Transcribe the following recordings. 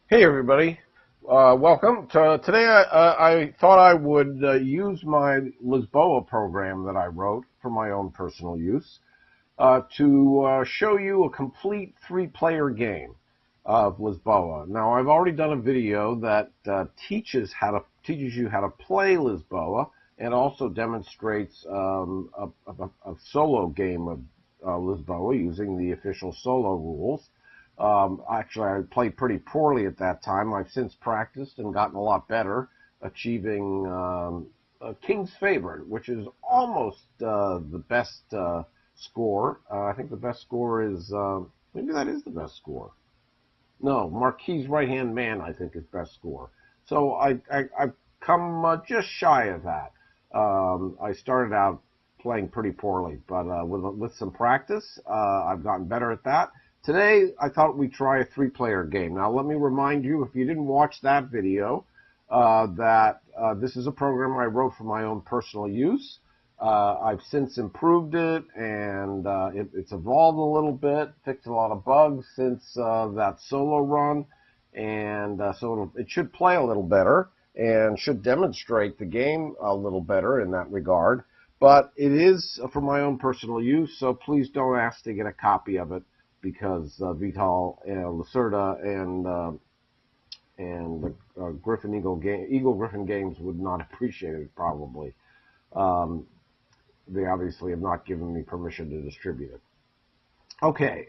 Hey everybody, welcome. Today I thought I would use my Lisboa program that I wrote for my own personal use to show you a complete three-player game of Lisboa. Now I've already done a video that teaches you how to play Lisboa and also demonstrates a solo game of Lisboa using the official solo rules. Actually, I played pretty poorly at that time. I've since practiced and gotten a lot better, achieving a King's Favorite, which is almost the best score. I think the best score is, maybe that is the best score. No, Marquis's Right-Hand Man, I think, is best score. So I've come just shy of that. I started out playing pretty poorly, but with some practice, I've gotten better at that. Today, I thought we'd try a three-player game. Now, let me remind you, if you didn't watch that video, that this is a program I wrote for my own personal use. I've since improved it, and it's evolved a little bit, fixed a lot of bugs since that solo run, and so it should play a little better and should demonstrate the game a little better in that regard. But it is for my own personal use, so please don't ask to get a copy of it, because Vital Lacerda and the Griffin Eagle Griffin Games would not appreciate it probably. They obviously have not given me permission to distribute it. Okay,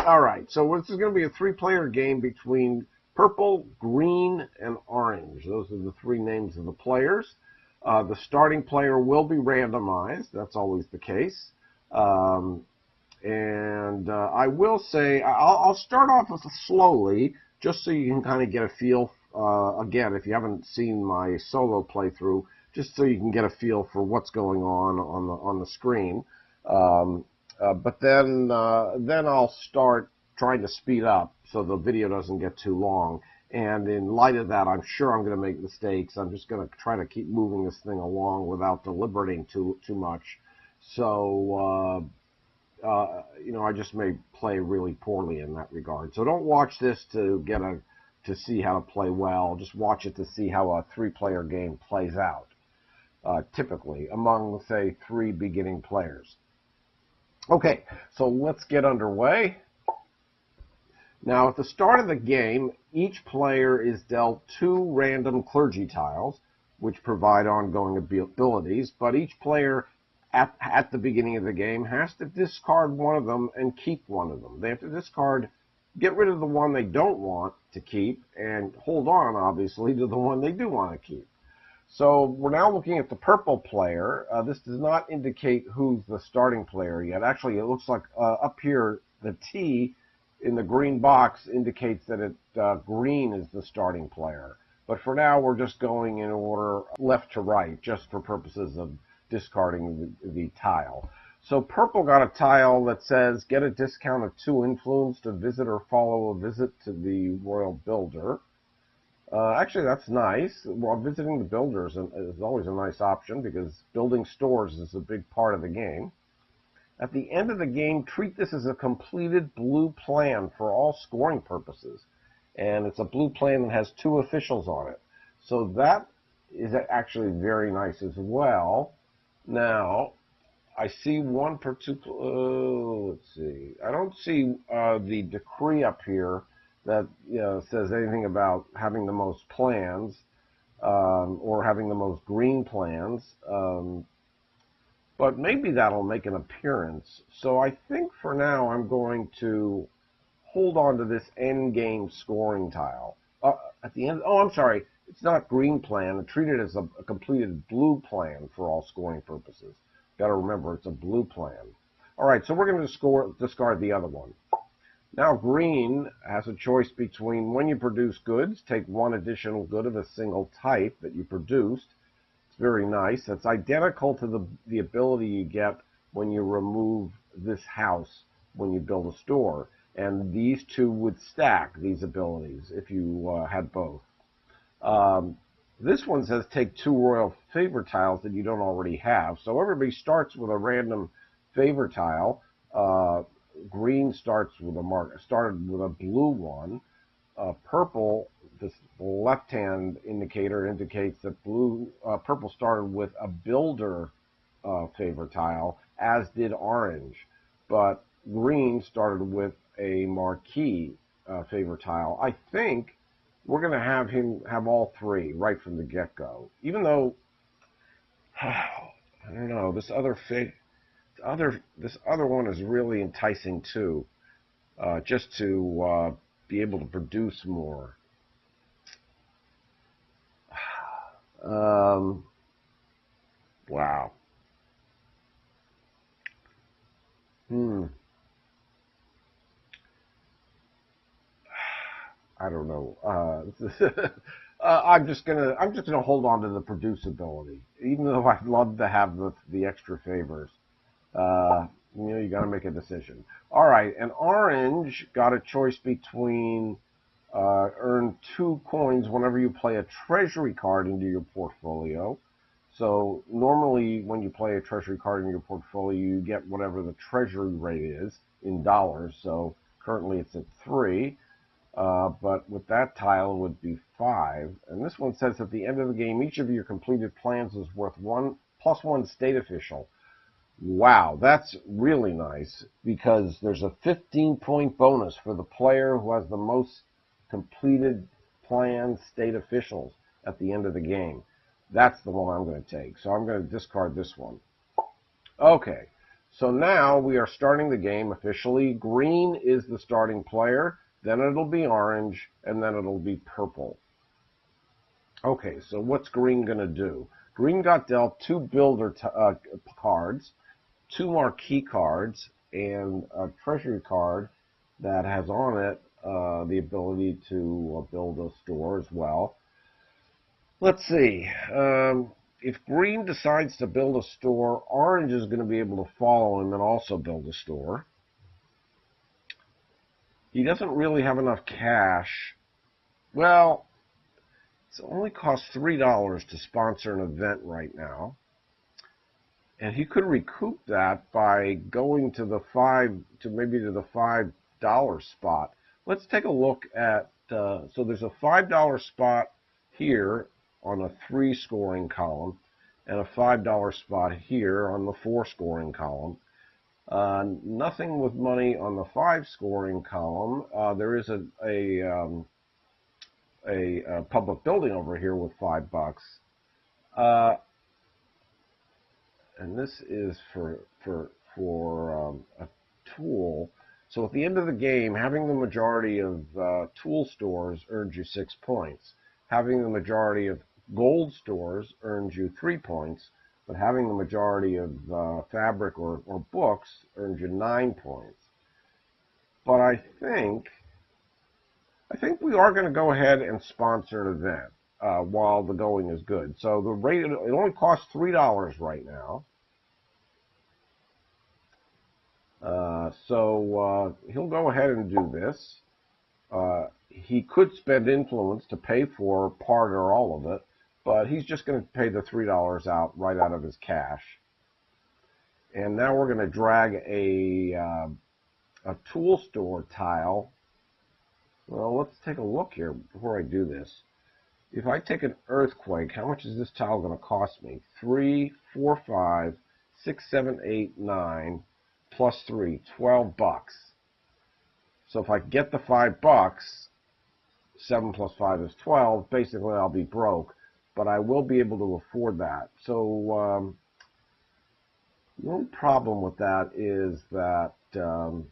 all right. So this is going to be a three-player game between purple, green, and orange. Those are the three names of the players. The starting player will be randomized. That's always the case. And I will say, I'll start off with slowly, just so you can kind of get a feel, again, if you haven't seen my solo playthrough, just so you can get a feel for what's going on the screen. But then I'll start trying to speed up so the video doesn't get too long. And in light of that, I'm sure I'm going to make mistakes. I'm just going to try to keep moving this thing along without deliberating too much. So, I just may play really poorly in that regard. So don't watch this to see how to play well. Just watch it to see how a three-player game plays out, typically among, say, three beginning players. Okay, so let's get underway. Now, at the start of the game, each player is dealt two random clergy tiles, which provide ongoing abilities, but each player at the beginning of the game has to discard one of them and keep one of them. They have to get rid of the one they don't want to keep, and hold on, obviously, to the one they do want to keep. So we're now looking at the purple player. This does not indicate who's the starting player yet. Actually, it looks like up here, the T in the green box indicates that green is the starting player. But for now, we're just going in order left to right, just for purposes of discarding the tile. So purple got a tile that says, get a discount of 2 influence to visit or follow a visit to the Royal Builder. Actually, that's nice. Well, visiting the builders is always a nice option, because building stores is a big part of the game. At the end of the game, treat this as a completed blue plan for all scoring purposes. And it's a blue plan that has 2 officials on it. So that is actually very nice as well. Now, I see one particular, let's see, I don't see the decree up here that says anything about having the most plans or having the most green plans, but maybe that'll make an appearance. So I think for now I'm going to hold on to this endgame scoring tile. At the end, oh, I'm sorry, it's not green plan. Treat it as a completed blue plan for all scoring purposes. Got to remember, it's a blue plan. All right, so we're going to discard the other one. Now green has a choice between, when you produce goods, take 1 additional good of a single type that you produced. It's very nice. That's identical to the ability you get when you remove this house when you build a store. And these two would stack, these abilities, if you had both. This one says take 2 royal favor tiles that you don't already have. So everybody starts with a random favor tile. Green started with a blue one. Purple, this left-hand indicator indicates that purple started with a builder favor tile, as did orange, but green started with a marquee favor tile. I think we're going to have him have all three right from the get-go, even though I don't know, this other one is really enticing too, just to be able to produce more. Wow. I don't know. I'm just gonna hold on to the producibility, even though I'd love to have the extra favors. You got to make a decision. All right, and orange got a choice between earn 2 coins whenever you play a treasury card into your portfolio. So normally when you play a treasury card in your portfolio, you get whatever the treasury rate is in dollars. So currently it's at 3. But with that tile, it would be 5. And this one says at the end of the game, each of your completed plans is worth 1 plus 1 state official. Wow, that's really nice because there's a 15-point bonus for the player who has the most completed planned state officials at the end of the game. That's the one I'm going to take. So I'm going to discard this one. Okay, so now we are starting the game officially. Green is the starting player. Then it'll be orange, and then it'll be purple. Okay, so what's green going to do? Green got dealt 2 builder cards, 2 marquee cards, and a treasury card that has on it the ability to build a store as well. Let's see. If green decides to build a store, orange is going to be able to follow him and also build a store. He doesn't really have enough cash. Well, it only costs $3 to sponsor an event right now. And he could recoup that by going to the $5 spot. Let's take a look at, so there's a $5 spot here on a 3 scoring column and a $5 spot here on the 4 scoring column. Nothing with money on the 5 scoring column. There is a public building over here with $5. And this is for a tool. So at the end of the game, having the majority of tool stores earns you 6 points. Having the majority of gold stores earns you 3 points. But having the majority of fabric or books earns you 9 points. But I think we are going to go ahead and sponsor an event while the going is good. So the rate, it only costs $3 right now. So he'll go ahead and do this. He could spend influence to pay for part or all of it, but he's just going to pay the $3 out right out of his cash. And now we're going to drag a tool store tile. Well, let's take a look here before I do this. If I take an earthquake, how much is this tile going to cost me? 3, 4, 5, 6, 7, 8, 9, plus 3, $12. So if I get the $5, 7 plus 5 is 12. Basically, I'll be broke, but I will be able to afford that. So the only problem with that is that the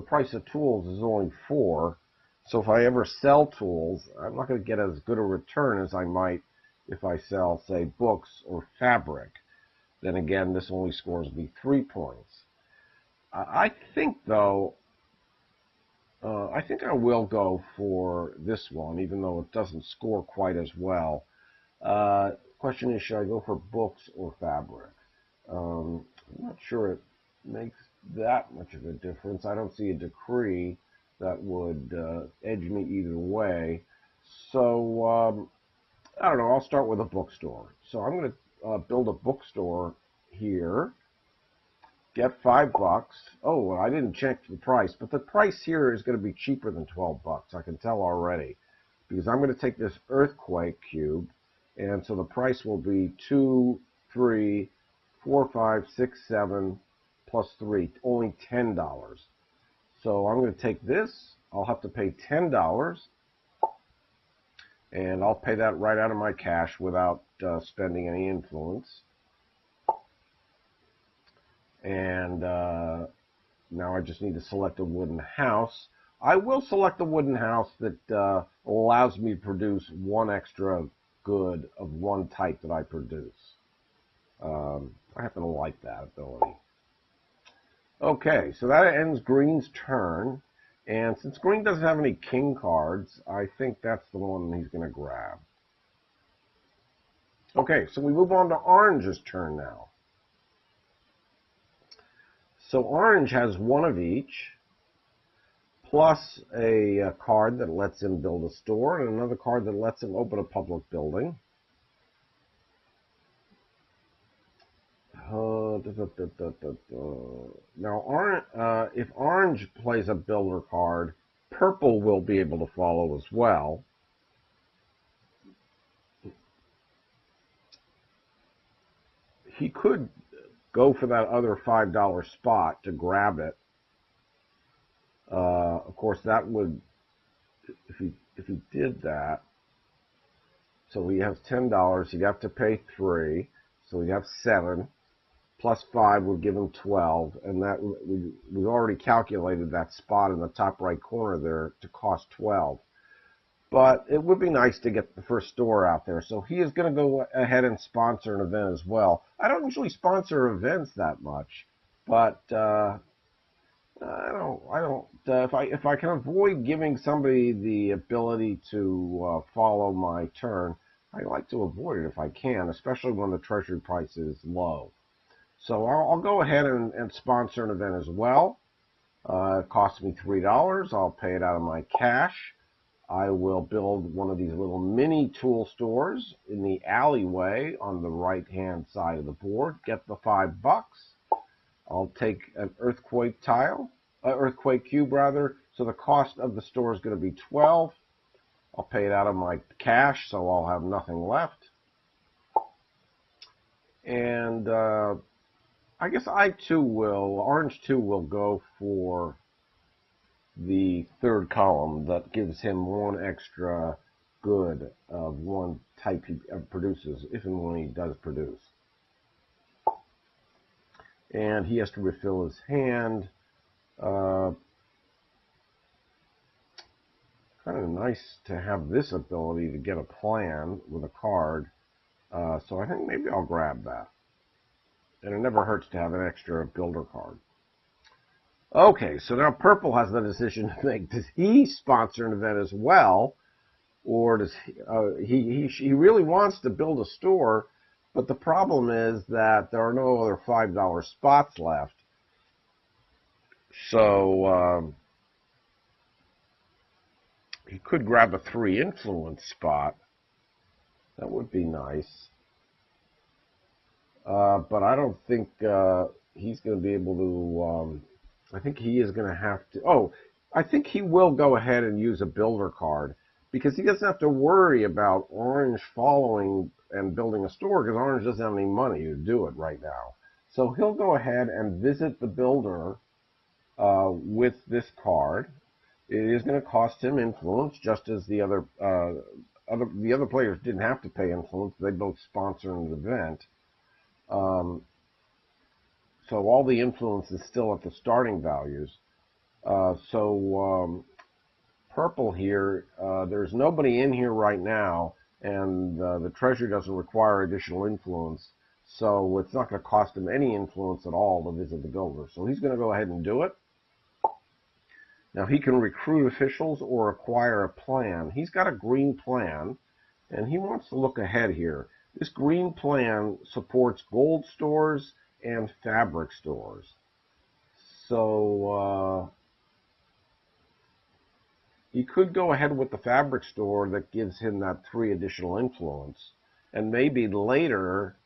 price of tools is only 4. So if I ever sell tools, I'm not going to get as good a return as I might if I sell, say, books or fabric. Then again, this only scores me 3 points. I think, though, I think I will go for this one, even though it doesn't score quite as well. Question is, should I go for books or fabric? I'm not sure it makes that much of a difference. I don't see a decree that would edge me either way. So, I don't know, I'll start with a bookstore. So I'm going to build a bookstore here. get $5. Oh, well, I didn't check the price, but the price here is going to be cheaper than $12. I can tell already, because I'm going to take this earthquake cube, and so the price will be 2, 3, 4, 5, 6, 7 plus 3, only $10. So I'm going to take this. I'll have to pay $10, and I'll pay that right out of my cash without spending any influence. And now I just need to select a wooden house. I will select a wooden house that allows me to produce one extra good of one type that I produce. I happen to like that ability. Okay, so that ends green's turn. And since green doesn't have any king cards, I think that's the one he's going to grab. Okay, so we move on to orange's turn now. So orange has one of each, plus a card that lets him build a store, and another card that lets him open a public building. Now, if orange plays a builder card, purple will be able to follow as well. He could go for that other $5 spot to grab it. Of course, that would, if he did that, so he has $10, he'd have to pay 3, so he'd have 7. Plus 5 would give him 12, and that we already calculated that spot in the top right corner there to cost 12. But it would be nice to get the first store out there, so he is going to go ahead and sponsor an event as well. I don't usually sponsor events that much, but if I can avoid giving somebody the ability to follow my turn, I like to avoid it if I can, especially when the treasury price is low. So I'll go ahead and sponsor an event as well. It costs me $3. I'll pay it out of my cash. I will build one of these little mini tool stores in the alleyway on the right-hand side of the board. Get the $5. I'll take an earthquake cube rather. So the cost of the store is going to be 12. I'll pay it out of my cash, so I'll have nothing left. And I guess Orange 2 will go for the third column that gives him one extra good of one type he produces, if and when he does produce. And he has to refill his hand. Kind of nice to have this ability to get a plan with a card. So I think maybe I'll grab that. And it never hurts to have an extra builder card. Okay, so now purple has the decision to make. Does he sponsor an event as well? Or does he really wants to build a store, but the problem is that there are no other $5 spots left. So he could grab a 3 influence spot. That would be nice. But I don't think he's going to be able to, I think he is going to have to, I think he will go ahead and use a builder card, because he doesn't have to worry about orange following and building a store, because orange doesn't have any money to do it right now. So he'll go ahead and visit the builder with this card. It is going to cost him influence, just as the other players didn't have to pay influence. They both sponsor an event. So all the influence is still at the starting values. Purple here, there's nobody in here right now, and the treasury doesn't require additional influence, so it's not going to cost him any influence at all to visit the builder. So he's going to go ahead and do it. Now he can recruit officials or acquire a plan. He's got a green plan, and he wants to look ahead here. This green plan supports gold stores and fabric stores. So he could go ahead with the fabric store that gives him that 3 additional influence, and maybe later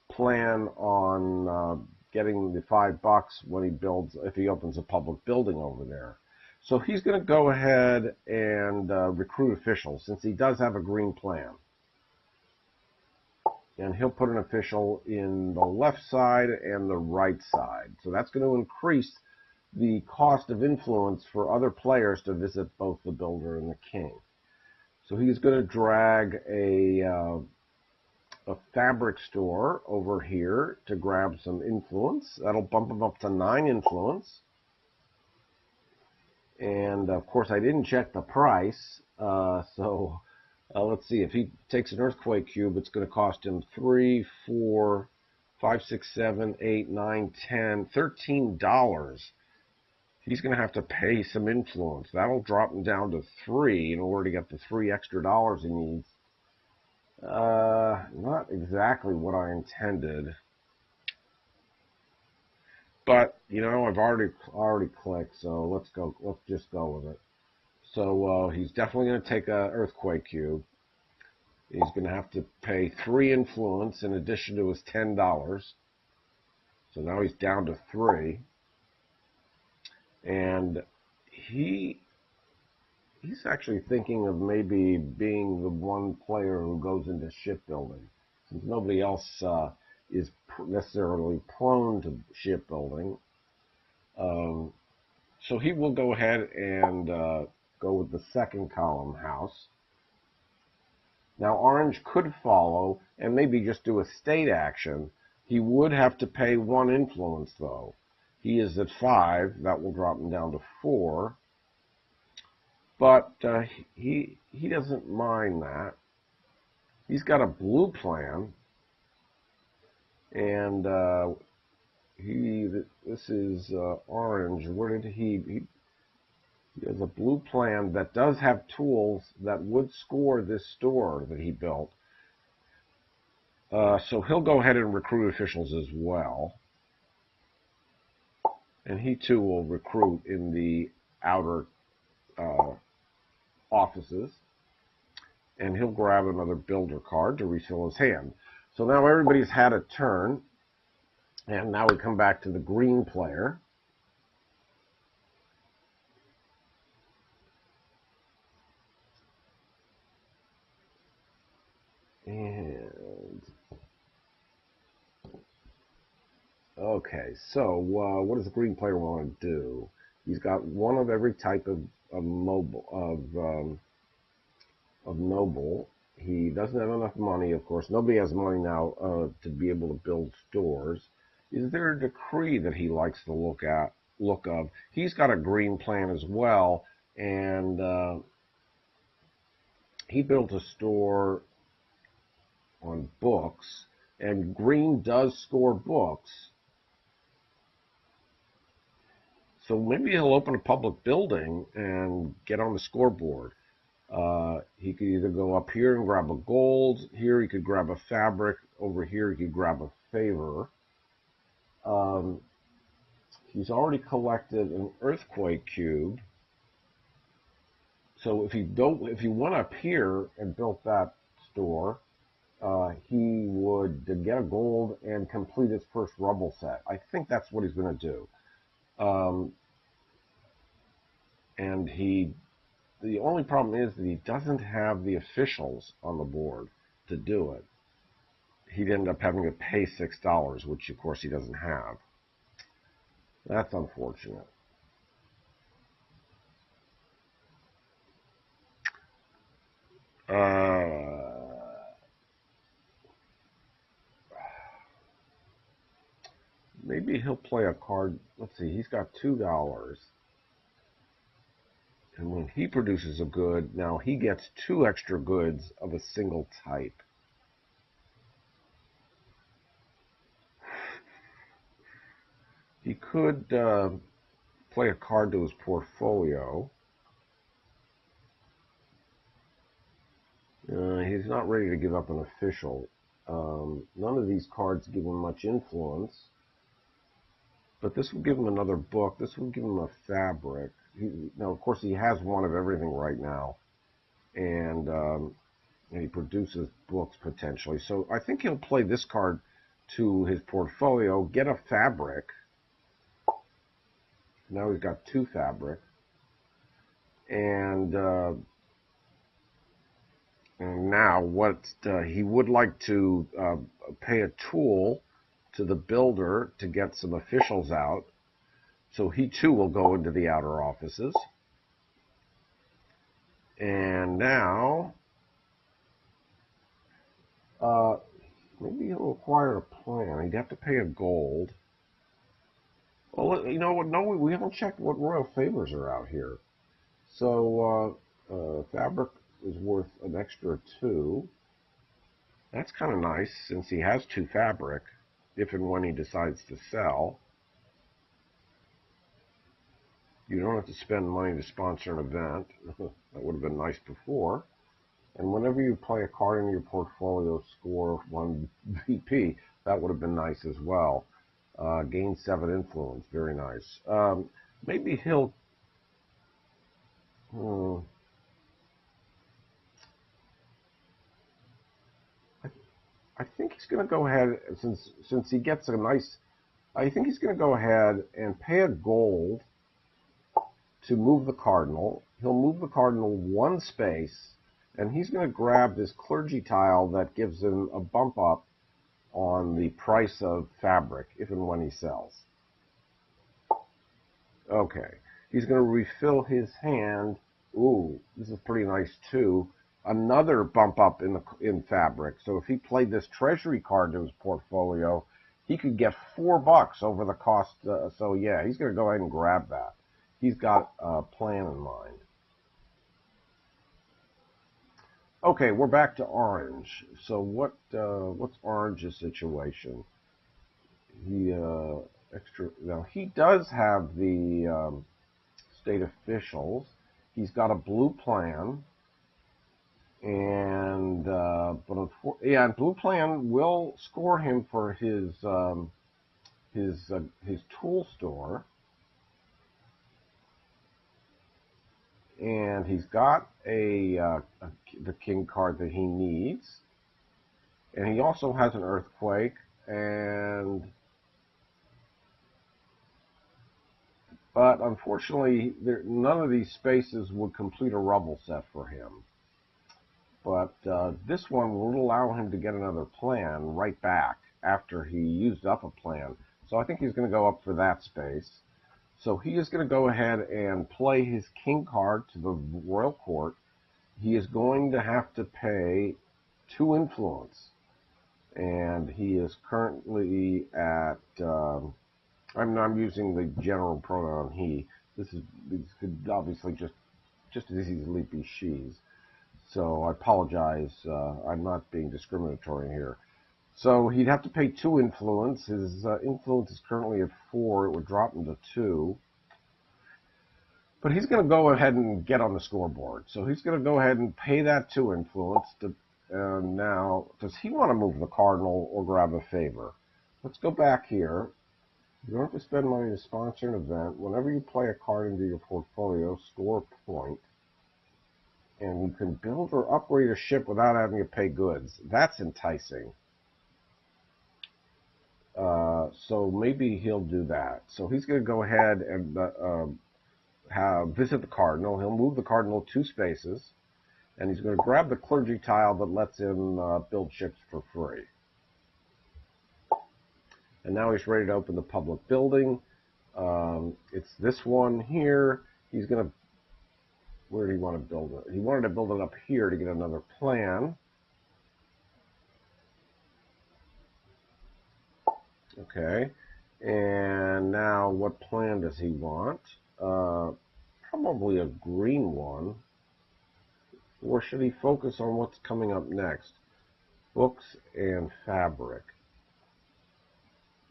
plan on getting the $5 when he builds, if he opens a public building over there. So he's going to go ahead and recruit officials, since he does have a green plan. And he'll put an official in the left side and the right side. So that's going to increase the cost of influence for other players to visit both the builder and the king. So he's going to drag a fabric store over here to grab some influence. That'll bump him up to 9 influence. And of course I didn't check the price, so let's see. If he takes an earthquake cube, it's going to cost him 3, 4, 5, 6, 7, 8, 9, 10, $13. He's going to have to pay some influence. That'll drop him down to 3 in order to get the 3 extra dollars he needs. Not exactly what I intended. But, you know, I've already clicked, so let's just go with it. So he's definitely going to take an earthquake cube. He's going to have to pay 3 influence in addition to his $10. So now he's down to 3. And he's actually thinking of maybe being the one player who goes into shipbuilding, since nobody else is necessarily prone to shipbuilding. So he will go ahead and go with the second column house. Now orange could follow and maybe just do a state action. He would have to pay 1 influence though. He is at 5. That will drop him down to 4. But he doesn't mind that. He's got a blue plan. And this is orange. Where did he has a blue plan that does have tools that would score this store that he built. So he'll go ahead and recruit officials as well. And he too will recruit in the outer offices. And he'll grab another builder card to refill his hand. So now everybody's had a turn, and now we come back to the green player. And okay, so what does the green player want to do? He's got one of every type of noble. He doesn't have enough money, of course. Nobody has money now to be able to build stores. Is there a decree that he likes to look of? He's got a green plan as well, and he built a store on books, and green does score books. So maybe he'll open a public building and get on the scoreboard. He could either go up here and grab a gold. Here he could grab a fabric. Over here he could grab a favor. He's already collected an earthquake cube. So if he went up here and built that store, he would get a gold and complete his first rubble set. I think that's what he's going to do. And the only problem is that he doesn't have the officials on the board to do it. He'd end up having to pay $6, which of course he doesn't have. That's unfortunate. Maybe he'll play a card. Let's see, he's got $2. And when he produces a good, now he gets 2 extra goods of a single type. He could play a card to his portfolio. He's not ready to give up an official. None of these cards give him much influence. But this would give him another book. This would give him a fabric. Now, of course, he has one of everything right now. And he produces books potentially. So I think he'll play this card to his portfolio, get a fabric. Now he's got 2 fabric. And now what he would like to pay a tool to the builder to get some officials out. So he too will go into the outer offices. And now maybe he'll require a plan. He'd have to pay a gold. Well, you know what? No, we haven't checked what royal favors are out here. So fabric is worth an extra 2. That's kind of nice since he has 2 fabric, if and when he decides to sell. You don't have to spend money to sponsor an event. That would have been nice before. And whenever you play a card in your portfolio, score 1 VP. That would have been nice as well. Gain 7 influence. Very nice. Maybe he'll... I think he's going to go ahead, since he gets a nice... I think he's going to go ahead and pay a gold to move the cardinal. He'll move the cardinal 1 space, and he's going to grab this clergy tile that gives him a bump up on the price of fabric, if and when he sells. Okay, he's going to refill his hand. Ooh, this is pretty nice too. Another bump up in fabric. So if he played this treasury card to his portfolio, he could get $4 over the cost. So yeah, he's going to go ahead and grab that. He's got a plan in mind. Okay, we're back to Orange. So what's Orange's situation? Now he does have the state officials. He's got a blue plan, and blue plan will score him for his tool store. And he's got the king card that he needs. And he also has an earthquake, but unfortunately, none of these spaces would complete a rubble set for him. But this one would allow him to get another plan right back after he used up a plan. So I think he's going to go up for that space. So he is going to go ahead and play his king card to the royal court. He is going to have to pay 2 influence. And he is currently at, I'm using the general pronoun he. This could obviously just as easily be she's. So I apologize. I'm not being discriminatory here. So he'd have to pay 2 influence. His influence is currently at 4. It would drop him to 2. But he's going to go ahead and get on the scoreboard. So he's going to go ahead and pay that 2 influence. Now, does he want to move the cardinal or grab a favor? Let's go back here. You don't have to spend money to sponsor an event. Whenever you play a card into your portfolio, score a point. And you can build or upgrade a ship without having to pay goods. That's enticing. So maybe he'll do that. So he's going to go ahead and visit the cardinal. He'll move the cardinal 2 spaces. And he's going to grab the clergy tile that lets him build ships for free. And now he's ready to open the public building. It's this one here. He's going to... Where did he want to build it? He wanted to build it up here to get another plan. Okay. And now what plan does he want? Probably a green one. Or should he focus on what's coming up next? Books and fabric.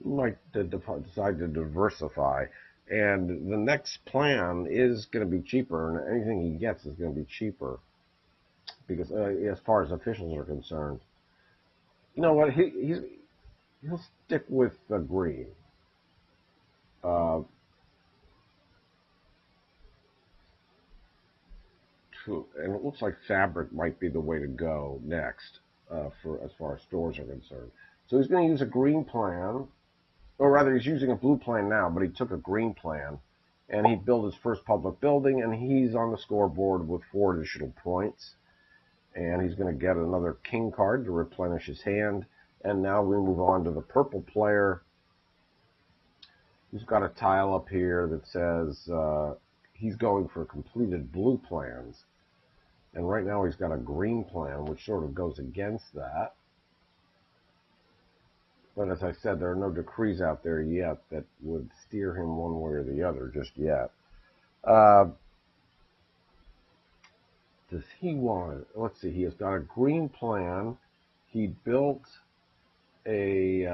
He might decide to diversify. And the next plan is going to be cheaper, and anything he gets is going to be cheaper. Because as far as officials are concerned. You know what? He'll stick with the green. And it looks like fabric might be the way to go next, as far as stores are concerned. So he's going to use a green plan, or rather he's using a blue plan now, but he took a green plan, and he built his first public building, and he's on the scoreboard with 4 additional points. And he's going to get another king card to replenish his hand. And now we move on to the purple player, who's got a tile up here that says he's going for completed blue plans. And right now he's got a green plan, which sort of goes against that. But as I said, there are no decrees out there yet that would steer him one way or the other just yet. Does he want, let's see, he has got a green plan. He built a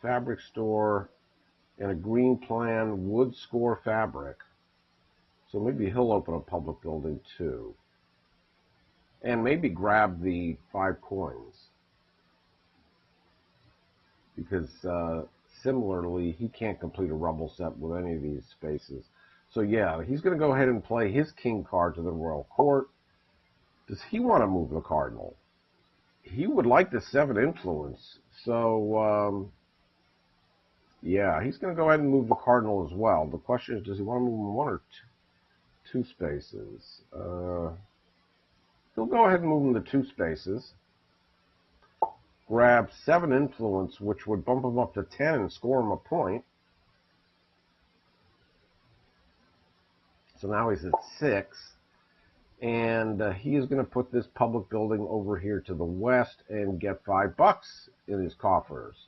fabric store, and a green plan would score fabric. So maybe he'll open a public building too. And maybe grab the 5 coins. Because similarly, he can't complete a rubble set with any of these spaces. So yeah, he's going to go ahead and play his king card to the royal court. Does he want to move the cardinal? He would like the 7 influence. So yeah, he's going to go ahead and move the cardinal as well. The question is, does he want to move him 1 or 2 spaces? He'll go ahead and move him to 2 spaces. Grab 7 influence, which would bump him up to 10 and score him a point. So now he's at 6. And he is going to put this public building over here to the west and get $5 in his coffers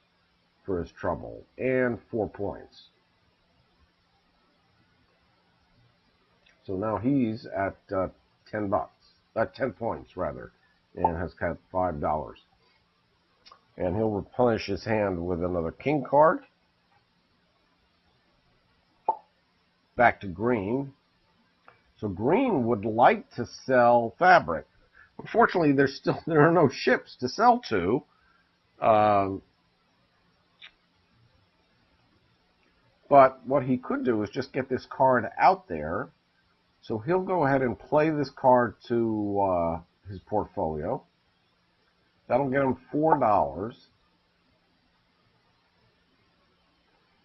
for his trouble, and 4 points. So now he's at $10, 10 points rather, and has got $5. And he'll replenish his hand with another king card. Back to green. So green would like to sell fabric. Unfortunately, there are no ships to sell to. But what he could do is just get this card out there. So he'll go ahead and play this card to his portfolio. That'll get him $4.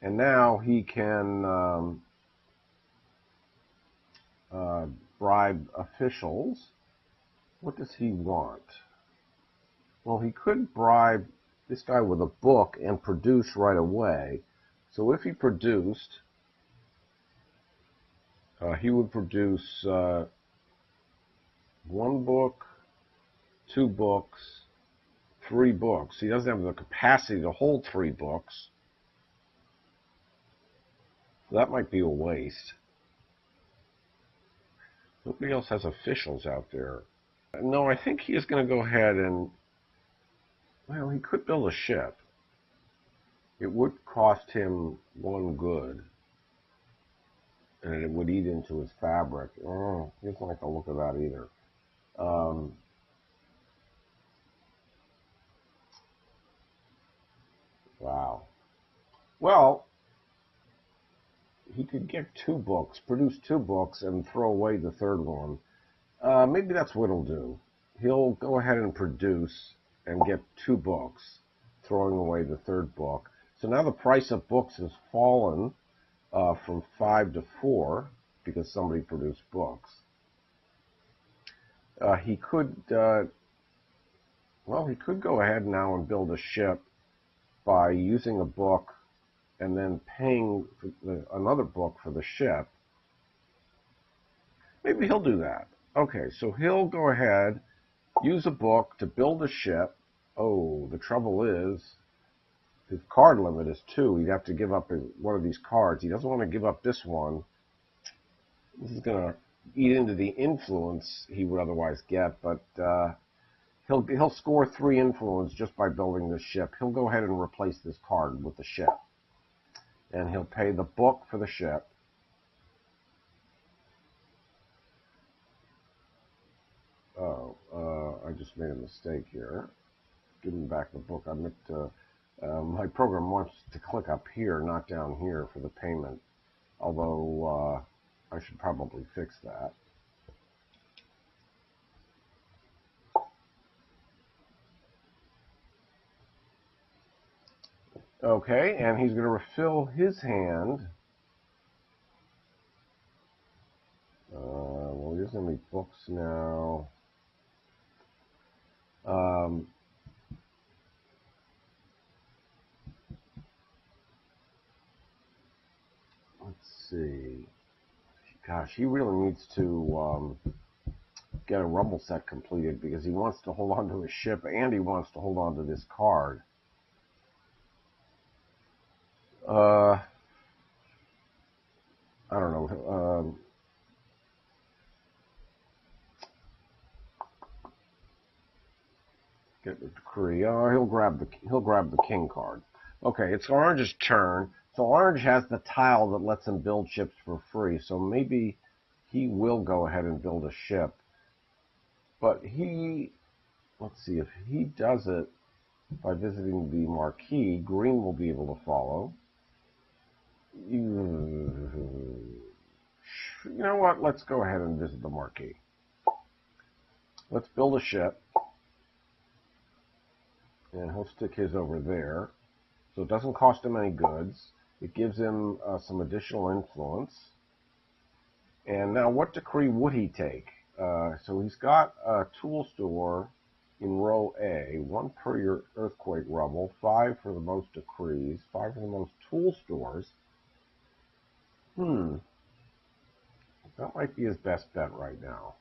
And now he can bribe officials. What does he want? Well, he could bribe this guy with a book and produce right away. So if he produced, he would produce 1 book, 2 books, 3 books. He doesn't have the capacity to hold 3 books. So that might be a waste. Nobody else has officials out there. No, I think he is going to go ahead and, well, he could build a ship. It would cost him 1 good. And it would eat into his fabric. Oh, he doesn't like the look of that either. Wow. Well, he could get 2 books, produce 2 books, and throw away the 3rd one. Maybe that's what he'll do. He'll go ahead and produce and get 2 books, throwing away the 3rd book. So now the price of books has fallen from 5 to 4 because somebody produced books. He could, well, he could go ahead now and build a ship by using a book and then paying another book for the ship. Maybe he'll do that. Okay, so he'll go ahead, use a book to build a ship. Oh, the trouble is, his card limit is 2. He'd have to give up one of these cards. He doesn't want to give up this one. This is going to eat into the influence he would otherwise get, but he'll score 3 influence just by building this ship. He'll go ahead and replace this card with the ship. And he'll pay the book for the ship. Oh, I just made a mistake here. Give him back the book. I meant my program wants to click up here, not down here for the payment. Although I should probably fix that. Okay, and he's going to refill his hand. Well, he doesn't have any books now. Let's see. Gosh, he really needs to get a rumble set completed because he wants to hold on to his ship and he wants to hold on to this card. I don't know. Get the decree. Oh, he'll grab the king card. Okay, it's Orange's turn. So Orange has the tile that lets him build ships for free. So maybe he will go ahead and build a ship. But let's see, if he does it by visiting the marquee, Green will be able to follow. You know what? Let's go ahead and visit the marquee. Let's build a ship. And he'll stick his over there. So it doesn't cost him any goods. It gives him some additional influence. And now what decree would he take? So he's got a tool store in row A, 1 per your earthquake rubble, 5 for the most decrees, 5 for the most tool stores. That might be his best bet right now.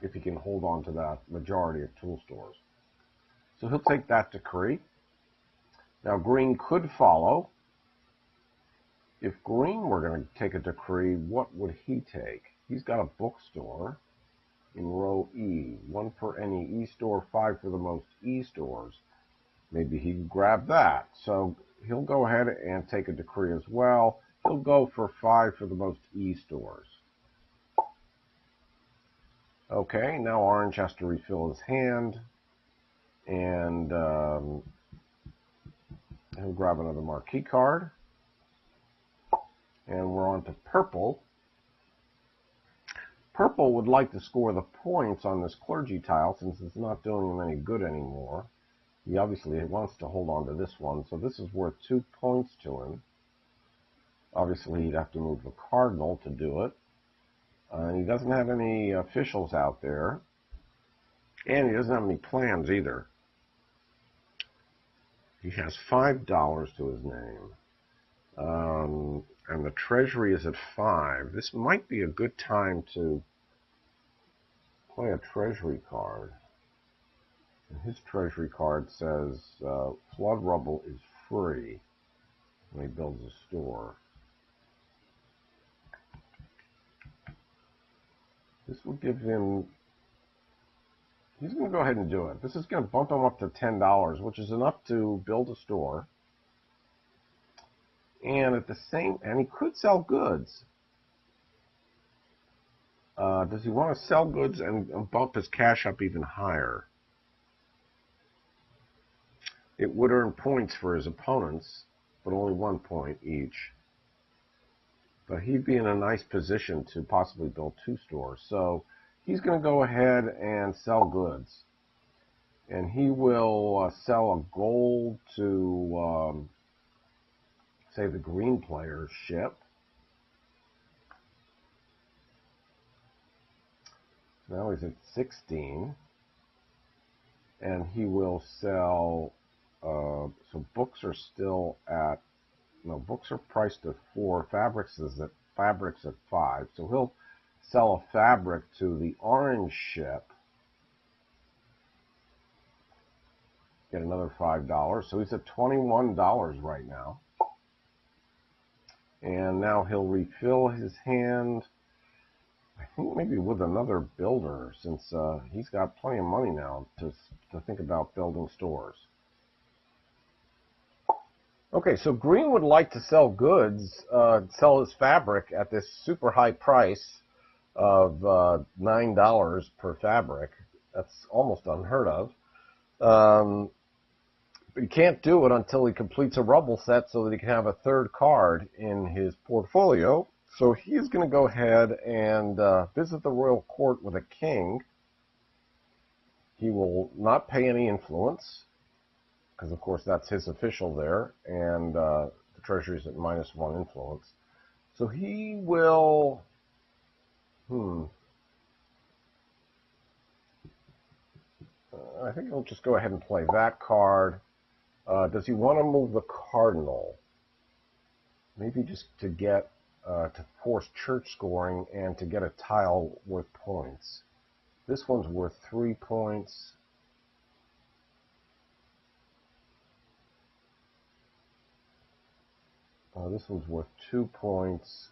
If he can hold on to that majority of tool stores. So he'll take that decree. Now Green could follow. If Green were going to take a decree, what would he take? He's got a bookstore in row E, 1 per any E store, 5 for the most E stores. Maybe he can grab that. So he'll go ahead and take a decree as well. He'll go for 5 for the most E stores. Okay, now Orange has to refill his hand. And he'll grab another marquee card. And we're on to Purple. Purple would like to score the points on this Clergy tile since it's not doing him any good anymore. He obviously wants to hold on to this one, so this is worth 2 points to him. Obviously, he'd have to move the Cardinal to do it. He doesn't have any officials out there. And he doesn't have any plans either. He has $5 to his name. And the treasury is at 5. This might be a good time to play a treasury card. And his treasury card says flood rubble is free when he builds a store. This will give him, he's going to go ahead and do it. This is going to bump him up to $10, which is enough to build a store. And and he could sell goods. Does he want to sell goods and bump his cash up even higher? It would earn points for his opponents, but only 1 point each. But he'd be in a nice position to possibly build 2 stores. So he's going to go ahead and sell goods. And he will sell a gold to, say, the green player's ship. Now he's at 16. And he will sell, so books are still at, no, books are priced at 4. Fabrics at 5. So he'll sell a fabric to the orange ship. Get another $5. So he's at $21 right now. And now he'll refill his hand, I think maybe with another builder, since he's got plenty of money now to think about building stores. Okay, so Green would like to sell goods, sell his fabric at this super high price of $9 per fabric. That's almost unheard of. But he can't do it until he completes a rubble set so that he can have a 3rd card in his portfolio. So he's going to go ahead and visit the royal court with a king. He will not pay any influence. because of course that's his official there, and the treasury's at -1 influence. So he will, I think he'll just go ahead and play that card. Does he want to move the cardinal? Maybe just to get, to force church scoring and to get a tile worth points. This one's worth 3 points. This one's worth 2 points.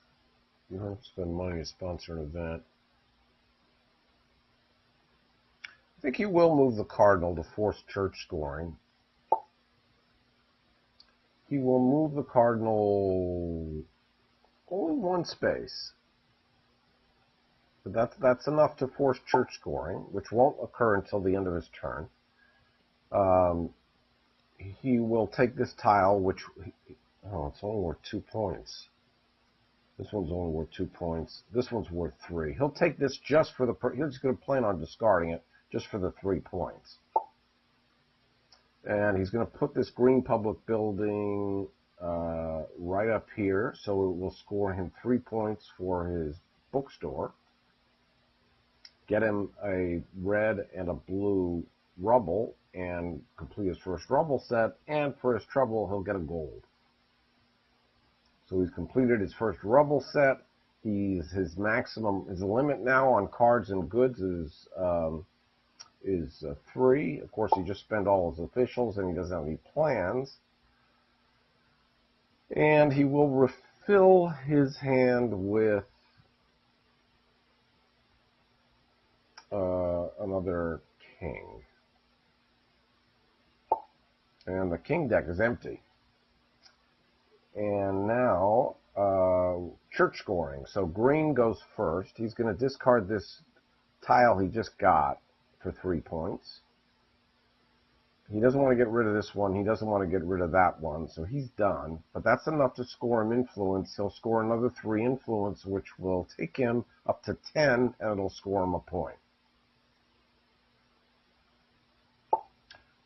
You don't have to spend money to sponsor an event. I think he will move the cardinal to force church scoring. He will move the cardinal only 1 space. But that's enough to force church scoring, which won't occur until the end of his turn. He will take this tile, which, it's only worth 2 points. This one's only worth 2 points. This one's worth 3. He'll take this just for the, he's going to plan on discarding it just for the 3 points. And he's going to put this green public building right up here, so it will score him 3 points for his bookstore. Get him a red and a blue rubble, and complete his first rubble set, and for his trouble, he'll get a gold. So he's completed his first rubble set. His limit now on cards and goods is 3. Of course, he just spent all his officials, and he doesn't have any plans. And he will refill his hand with another king. And the king deck is empty. And now, church scoring. So green goes first. He's going to discard this tile he just got for 3 points. He doesn't want to get rid of this one. He doesn't want to get rid of that one. So he's done. But that's enough to score him influence. He'll score another 3 influence, which will take him up to 10, and it'll score him a point.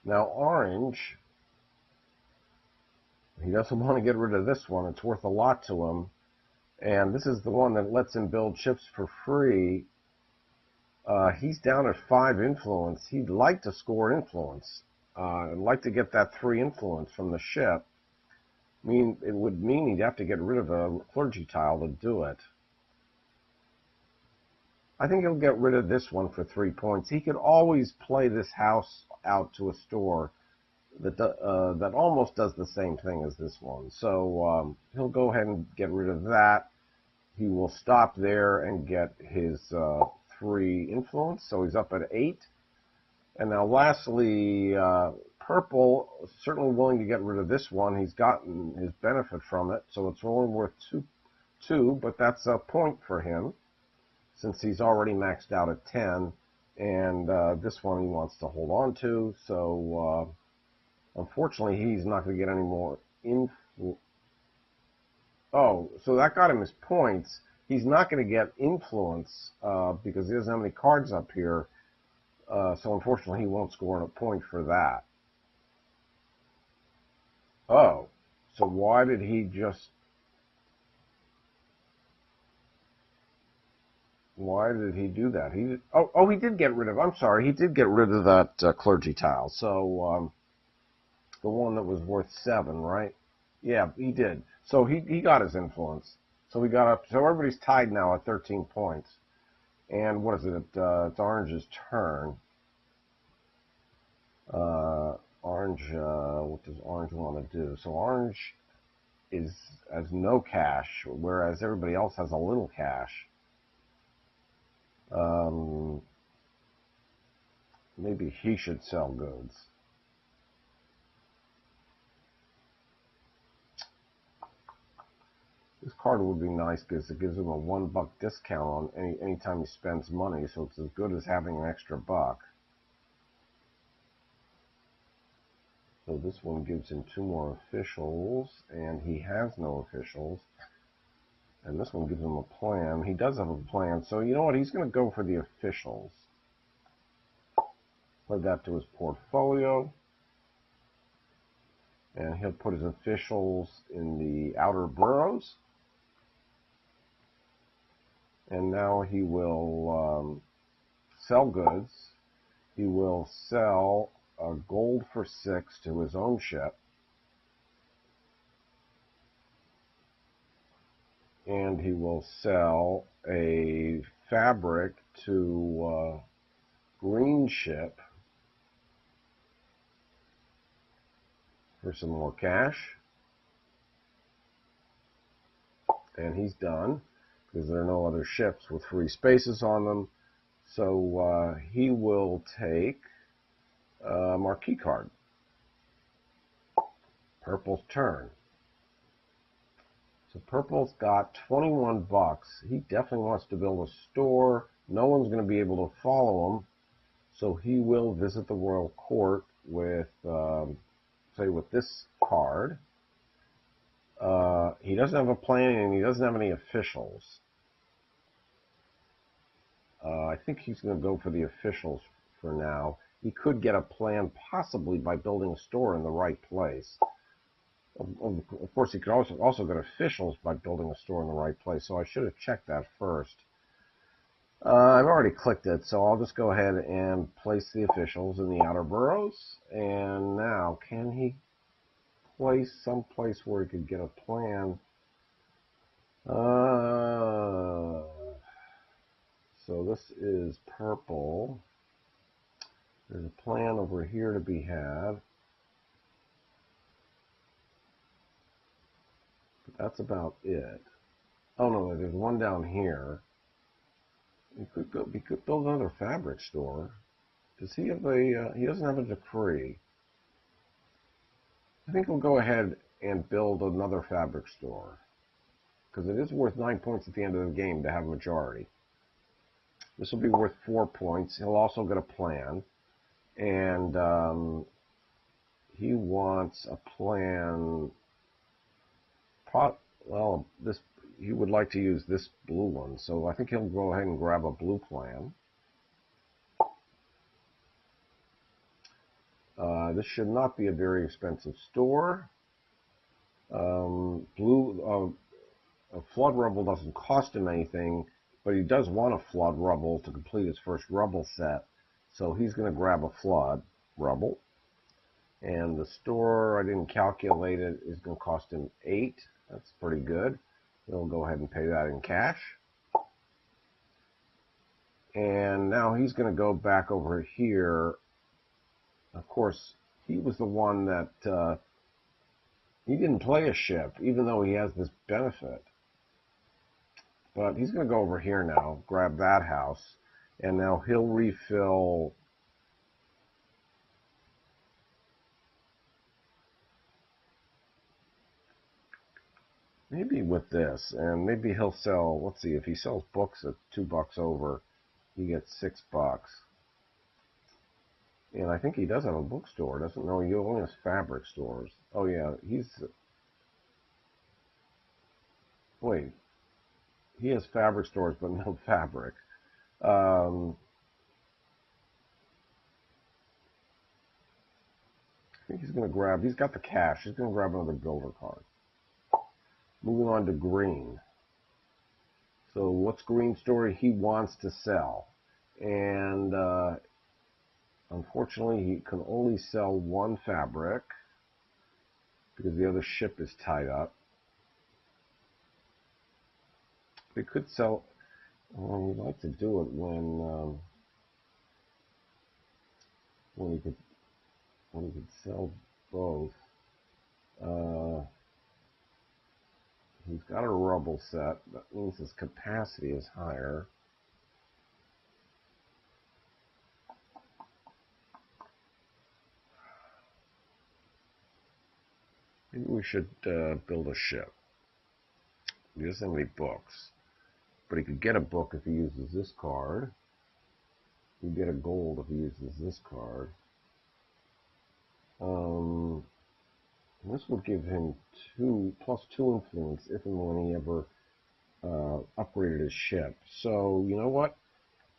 Now orange, he doesn't want to get rid of this one. It's worth a lot to him. And this is the one that lets him build ships for free. He's down at 5 influence. He'd like to score influence. I'd like to get that 3 influence from the ship. It would mean he'd have to get rid of a clergy tile to do it. I think he'll get rid of this one for 3 points. He could always play this house out to a store that almost does the same thing as this one. So he'll go ahead and get rid of that. He will stop there and get his 3 influence. So he's up at 8. And now lastly, purple, certainly willing to get rid of this one. He's gotten his benefit from it. So it's only worth 2, but that's a point for him, since he's already maxed out at 10, and this one he wants to hold on to, so unfortunately he's not going to get any more influence. Oh, so that got him his points. He's not going to get influence because he doesn't have any cards up here, so unfortunately he won't score a point for that. Oh, so why did he just... Why did he do that? He did get rid of... I'm sorry, he did get rid of that clergy tile. So, the one that was worth 7, right? Yeah, he did. So he got his influence. So we got up... So everybody's tied now at 13 points. And what is it? It's Orange's turn. Orange... what does Orange want to do? So Orange has no cash, whereas everybody else has a little cash. Maybe he should sell goods. This card would be nice because it gives him a $1 discount on anytime he spends money, so it's as good as having an extra buck. So this one gives him 2 more officials, and he has no officials. And this one gives him a plan. He does have a plan, so you know what? He's going to go for the officials. Play that to his portfolio. And he'll put his officials in the outer boroughs. And now he will sell goods. He will sell a gold for 6 to his own ship. And he will sell a fabric to green ship for some more cash. And he's done, because there are no other ships with free spaces on them. So he will take a marquee card. Purple's turn. So Purple's got 21 bucks. He definitely wants to build a store. No one's going to be able to follow him. So he will visit the royal court with, say, with this card. He doesn't have a plan, and he doesn't have any officials. I think he's going to go for the officials for now. He could get a plan possibly by building a store in the right place. Of course, he could also get officials by building a store in the right place, so I should have checked that first. I've already clicked it, so I'll just go ahead and place the officials in the outer boroughs. And now, can he place someplace where he could get a plan? So this is purple. There's a plan over here to be had. But that's about it. Oh no, there's one down here. He could build another fabric store. Does he have a? He doesn't have a decree. I think we'll go ahead and build another fabric store, because it is worth 9 points at the end of the game to have a majority. This will be worth 4 points. He'll also get a plan, and he wants a plan. Well, he would like to use this blue one, so I think he'll go ahead and grab a blue plan. This should not be a very expensive store. A flood rubble doesn't cost him anything, but he does want a flood rubble to complete his first rubble set, so he's going to grab a flood rubble. And the store, I didn't calculate it, is going to cost him 8. That's pretty good. He'll go ahead and pay that in cash. And now he's going to go back over here. Of course, he was the one that he didn't play a ship, even though he has this benefit. But he's going to go over here now, grab that house, and now he'll refill maybe with this, and maybe he'll sell, let's see, if he sells books at 2 bucks over, he gets 6 bucks. And I think he does have a bookstore, doesn't know? He only has fabric stores. Oh yeah, wait, he has fabric stores, but no fabric. I think he's going to grab, he's got the cash, he's going to grab another builder card. Moving on to green. So what's green story? He wants to sell. And unfortunately, he can only sell 1 fabric because the other ship is tied up. He could sell, well, he'd like to do it when he could sell both. He's got a rubble set. That means his capacity is higher. Maybe we should build a ship. He doesn't have any books. But he could get a book if he uses this card. He could get a gold if he uses this card. This will give him +2 influence if and when he ever upgraded his ship. So you know what?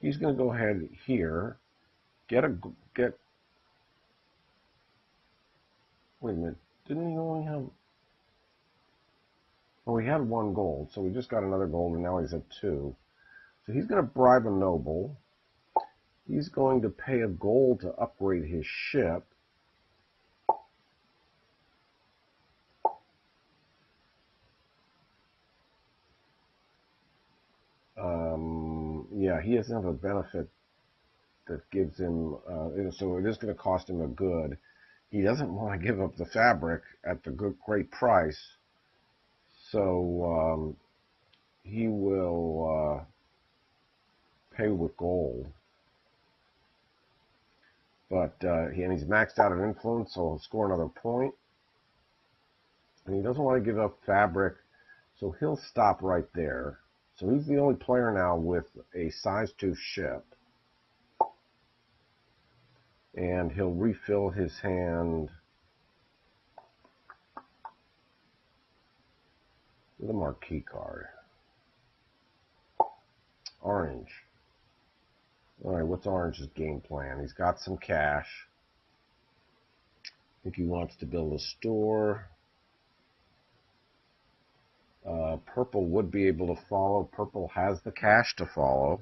He's going to go ahead here, wait a minute. Didn't he only have... Well, he had 1 gold, so we just got another gold, and now he's at 2. So he's going to bribe a noble. He's going to pay a gold to upgrade his ship. Yeah, he doesn't have a benefit that gives him, so it is going to cost him a good. He doesn't want to give up the fabric at the great price, so he will pay with gold. But and he's maxed out at influence, so he'll score another point. And he doesn't want to give up fabric, so he'll stop right there. So he's the only player now with a size 2 ship. And he'll refill his hand with a marquee card. Orange. Alright, what's Orange's game plan? He's got some cash. I think he wants to build a store. Purple would be able to follow. Purple has the cash to follow.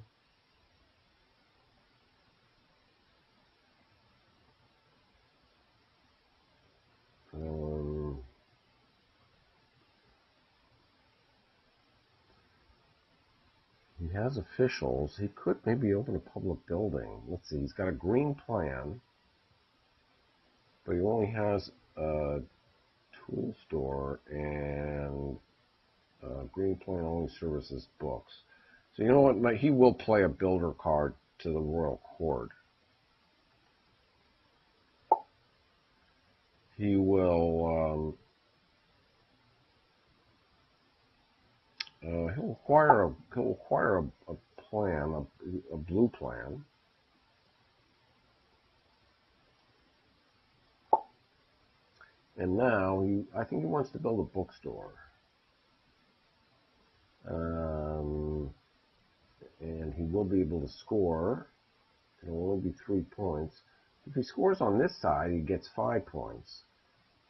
He has officials. He could maybe open a public building. Let's see. He's got a green plan, but he only has a tool store, and green plan only services books. So you know what? He will play a builder card to the royal court. He will. He'll acquire a plan, a blue plan. And now I think he wants to build a bookstore. And he will be able to score. It will only be 3 points. If he scores on this side, he gets 5 points.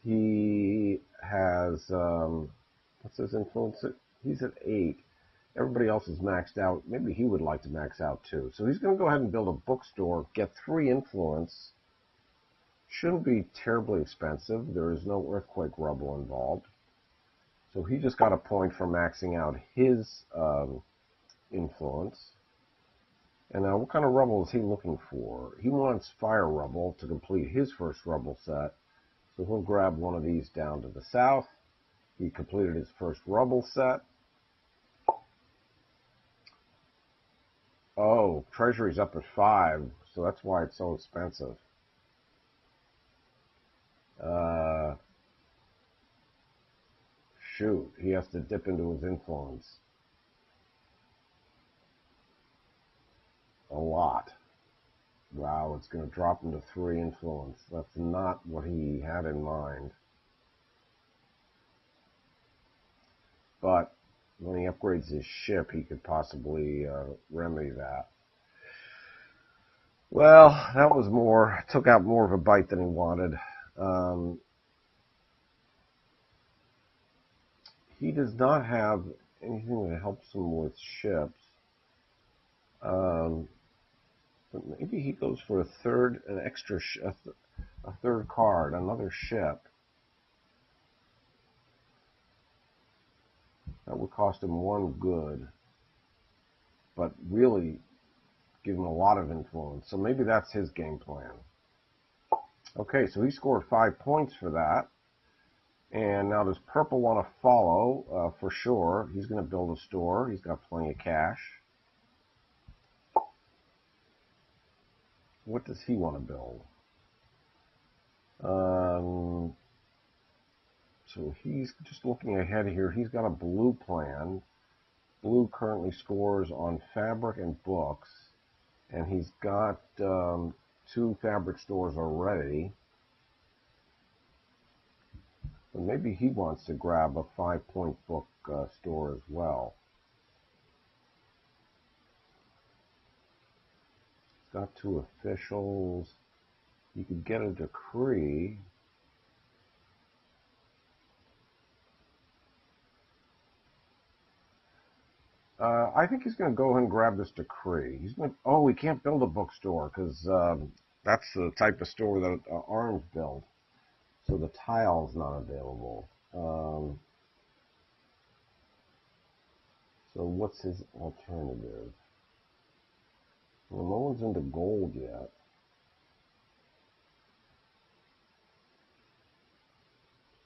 He has, what's his influence? He's at 8. Everybody else is maxed out. Maybe he would like to max out too. So he's going to go ahead and build a bookstore, get 3 influence. Shouldn't be terribly expensive. There is no earthquake rubble involved. So he just got a point for maxing out his influence. And now what kind of rubble is he looking for? He wants fire rubble to complete his first rubble set. So he'll grab one of these down to the south. He completed his first rubble set. Oh, treasury's up at 5, so that's why it's so expensive. Shoot, he has to dip into his influence. A lot. Wow, it's going to drop him to 3 influence. That's not what he had in mind. But when he upgrades his ship, he could possibly remedy that. Well, that was more, took out more of a bite than he wanted. He does not have anything that helps him with ships. But maybe he goes for a third, a third card, another ship. That would cost him 1 good, but really give him a lot of influence. So maybe that's his game plan. Okay, so he scored 5 points for that. And now does Purple want to follow? For sure. He's going to build a store. He's got plenty of cash. What does he want to build? So he's just looking ahead here. He's got a blue plan. Blue currently scores on fabric and books. And he's got 2 fabric stores already. But maybe he wants to grab a 5-point book store as well. He's got 2 officials. You could get a decree. I think he's going to go ahead and grab this decree. He's going to, oh, he can't build a bookstore because that's the type of store that Orange built. So the tile's not available. So what's his alternative? Well, no one's into gold yet.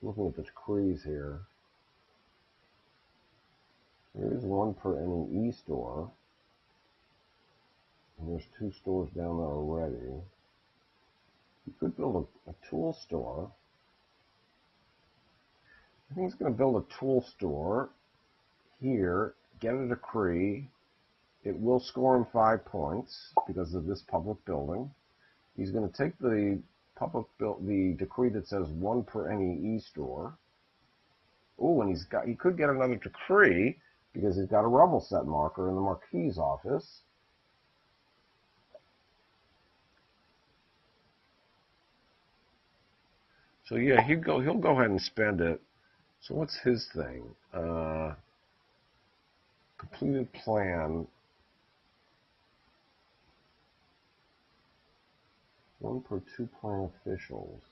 Looking at the decrees here. There is one per any e-store. And there's 2 stores down there already. You could build a tool store. I think he's going to build a tool store here, get a decree. It will score him 5 points because of this public building. He's going to take the the decree that says 1 per any e-store. Oh, and he could get another decree because he's got a rubble set marker in the Marquis office. So yeah, he'll go ahead and spend it. So what's his thing? Completed plan. 1 per 2 plan officials.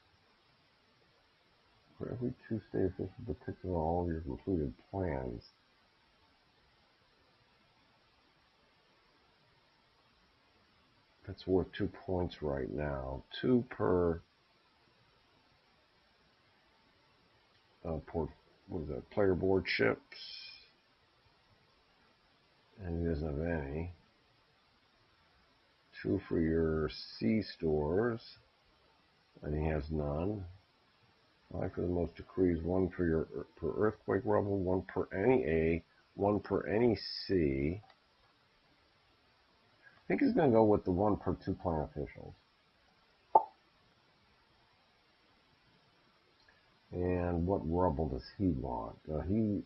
For every 2 state officials depicted on all of your completed plans. That's worth 2 points right now. 2 per what is that? Player board chips. And he doesn't have any. 2 for your C stores. And he has none. 5 for the most decrees. 1 for your per earthquake rubble. 1 per any A. 1 per any C. I think he's going to go with the 1 per 2 plan officials. And what rubble does he want? He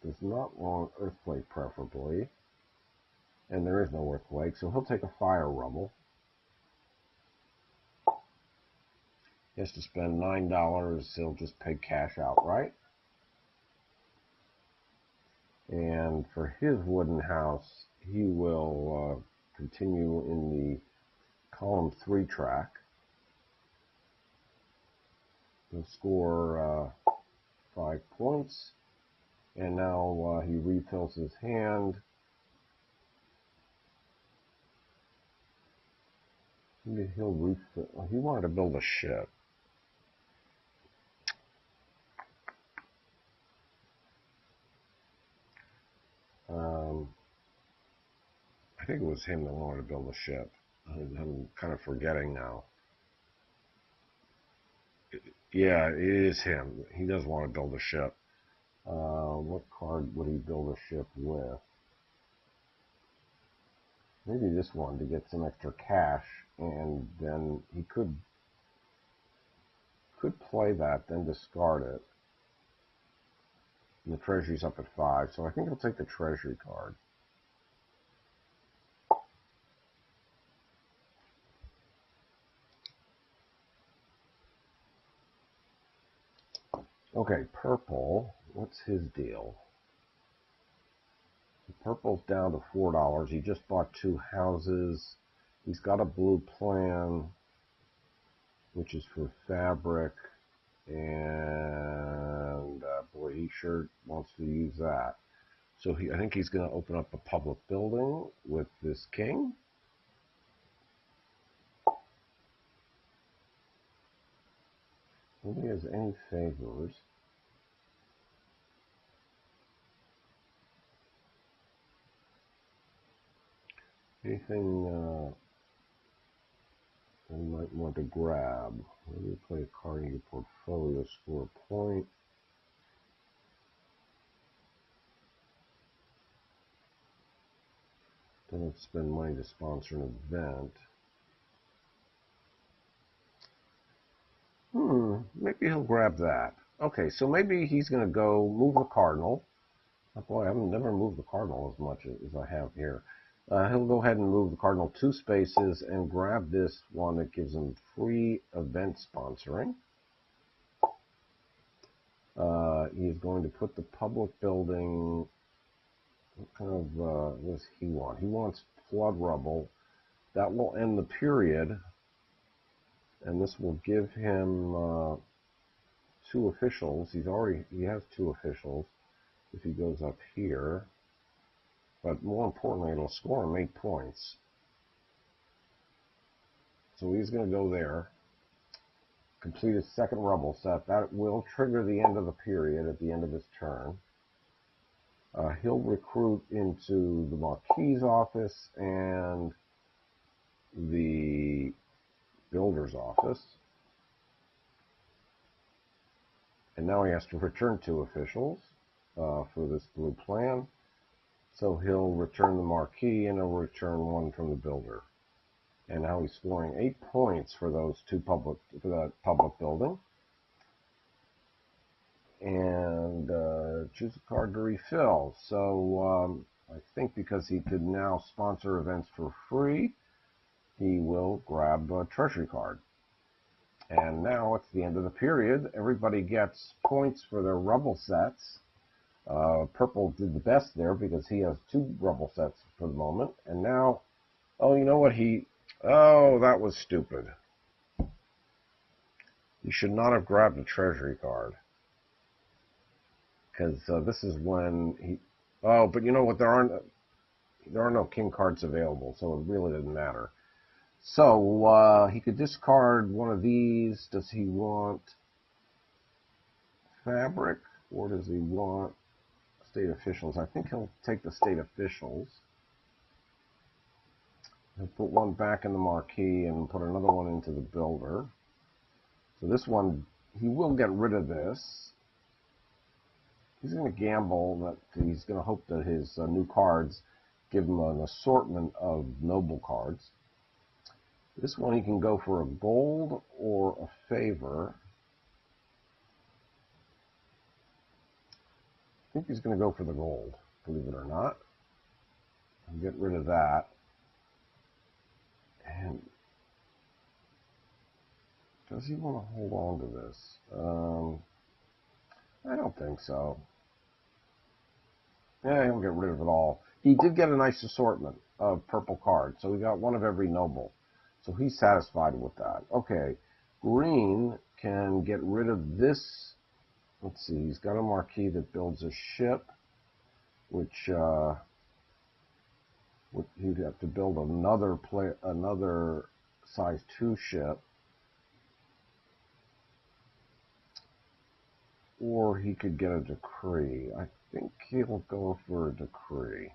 does not want earthquake, preferably. And there is no earthquake, so he'll take a fire rubble. He has to spend $9. He'll just pay cash outright. And for his wooden house, he will continue in the column 3 track. He'll score 5 points. And now he refills his hand. Maybe he'll refill. He wanted to build a ship. I think it was him that wanted to build a ship. I'm kind of forgetting now. Yeah, it is him. He does want to build a ship. What card would he build a ship with? Maybe this one to get some extra cash, and then he could play that, then discard it. And the treasury's up at 5, so I think he'll take the treasury card. Okay, purple. What's his deal? Purple's down to $4. He just bought 2 houses. He's got a blue plan, which is for fabric, and boy, he sure wants to use that. So I think he's going to open up a public building with this king. Nobody has any favors. Anything you might want to grab? Maybe play a card in your portfolio, score a point. Don't spend money to sponsor an event. Maybe he'll grab that. Okay, so maybe he's going to go move the cardinal. Oh boy, I've never moved the cardinal as much as I have here. He'll go ahead and move the cardinal 2 spaces and grab this one that gives him free event sponsoring. He is going to put the public building What kind of, what does he want? He wants flood rubble. That will end the period, and this will give him 2 officials. He has 2 officials if he goes up here. But more importantly, it'll score him 8 points. So he's going to go there, complete his second rubble set. That will trigger the end of the period at the end of his turn. He'll recruit into the Marquis's office and the builder's office. And now he has to return 2 officials for this blue plan. So he'll return the Marquis and he'll return 1 from the builder. And now he's scoring 8 points for those 2 for that public building. And choose a card to refill. So I think because he could now sponsor events for free, he will grab a treasury card. And now it's the end of the period. Everybody gets points for their rubble sets. Purple did the best there because he has 2 rubble sets for the moment. And now, oh, you know what? Oh, that was stupid. He should not have grabbed a treasury card. Because this is when he... Oh, but you know what? There are no king cards available, so it really doesn't matter. So he could discard one of these. Does he want fabric, or does he want state officials? I think he'll take the state officials. He'll put 1 back in the Marquis and put another 1 into the builder. So this one, he will get rid of this. He's going to gamble that he's going to hope that his new cards give him an assortment of noble cards. This one he can go for a gold or a favor. I think he's going to go for the gold, believe it or not. And get rid of that. And does he want to hold on to this? I don't think so. Yeah, he'll get rid of it all. He did get a nice assortment of purple cards, so he got 1 of every noble. So he's satisfied with that. Okay, green can get rid of this. Let's see, he's got a Marquis that builds a ship, which he'd have to build another size 2 ship. Or he could get a decree. I think he'll go for a decree.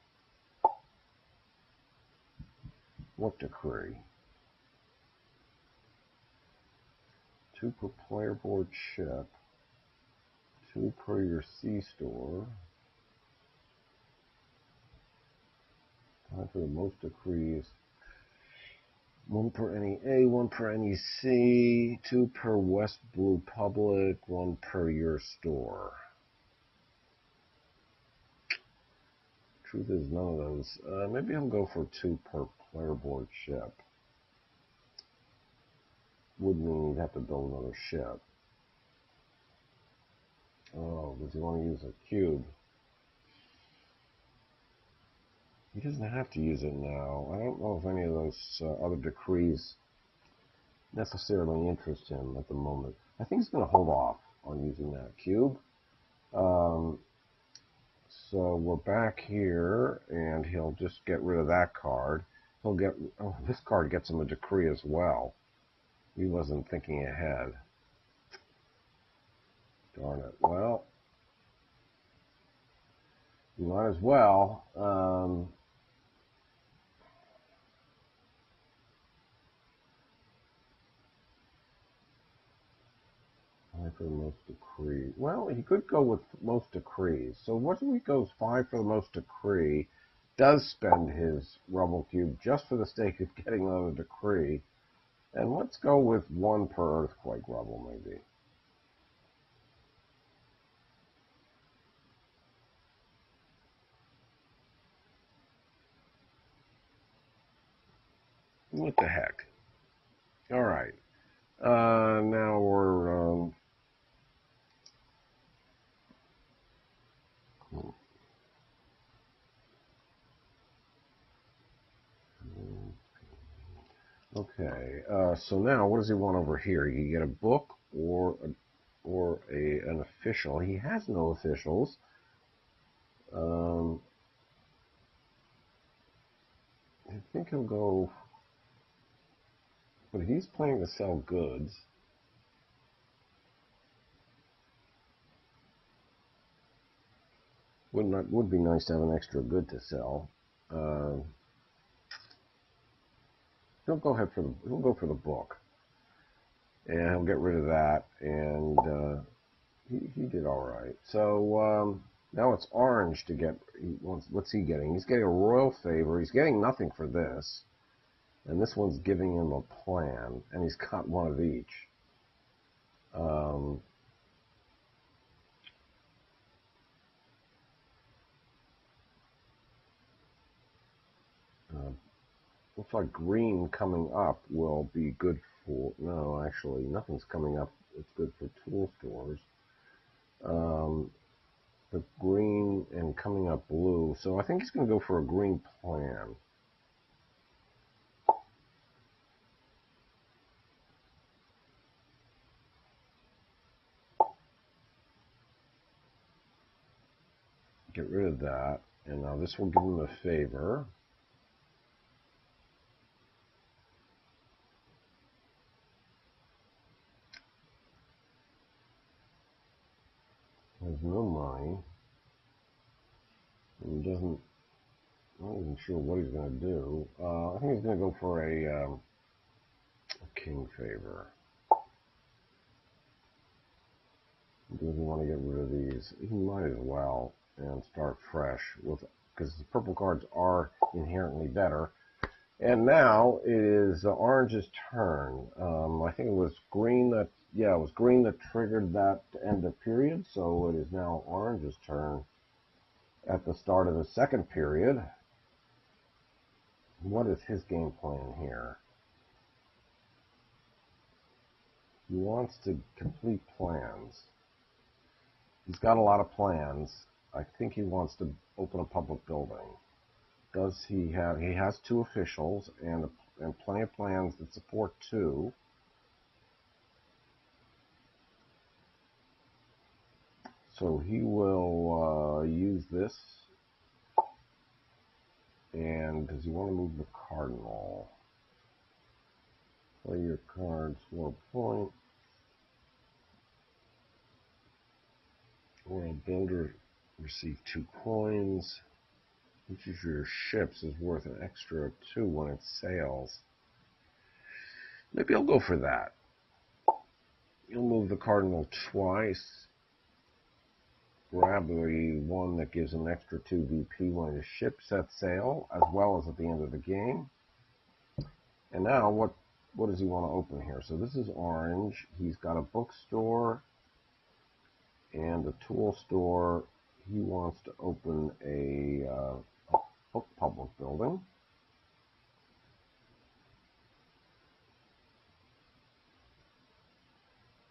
What decree? 2 per player board ship. 2 per your sea store. 5 for the most decrees. 1 per any A, 1 per any C, 2 per West Blue Public, 1 per your store. Truth is none of those. Maybe I'll go for 2 per player board ship. Would mean he'd have to build another ship. Oh, does he want to use a cube? He doesn't have to use it now. I don't know if any of those other decrees necessarily interest him at the moment. I think he's going to hold off on using that cube. So we're back here, and he'll just get rid of that card. He'll get... Oh, this card gets him a decree as well. He wasn't thinking ahead. Darn it. Well, you might as well. For the most decree. Well, he could go with most decrees. So what if he goes 5 for the most decree, does spend his rubble cube just for the sake of getting another decree, and let's go with 1 per earthquake rubble, maybe. What the heck? All right. Now we're... Okay, so now what does he want over here? You get a book or an official. He has no officials. I think he'll go, but he's planning to sell goods. Would be nice to have an extra good to sell. He'll go for the book, and he'll get rid of that, and he did all right. So now it's orange to get. What's he getting? He's getting a royal favor. He's getting nothing for this, and this one's giving him a plan, and he's got one of each. Looks like green coming up will be good for. No, actually, nothing's coming up. It's good for tool stores. The green and coming up blue. So I think he's going to go for a green plan. Get rid of that. And now this will give him a favor. There's no money. And he doesn't. I'm not even sure what he's going to do. I think he's going to go for a king favor. Does he want to get rid of these? He might as well and start fresh with, because the purple cards are inherently better. And now it is Orange's turn. I think it was green that, it was green that triggered that end of period. So it is now Orange's turn at the start of the second period. What is his game plan here? He wants to complete plans. He's got a lot of plans. I think he wants to open a public building. Does he have? He has two officials and plenty of plans that support two. So he will use this. And does he want to move the cardinal? Play your cards for a point. Or a builder receive 2 coins. Each of your ships is worth an extra 2 when it sails. Maybe I'll go for that. You'll move the cardinal twice. Grab the one that gives an extra 2 VP when his ship sets sail, as well as at the end of the game. And now, what does he want to open here? So this is orange. He's got a bookstore and a tool store. He wants to open a book public building.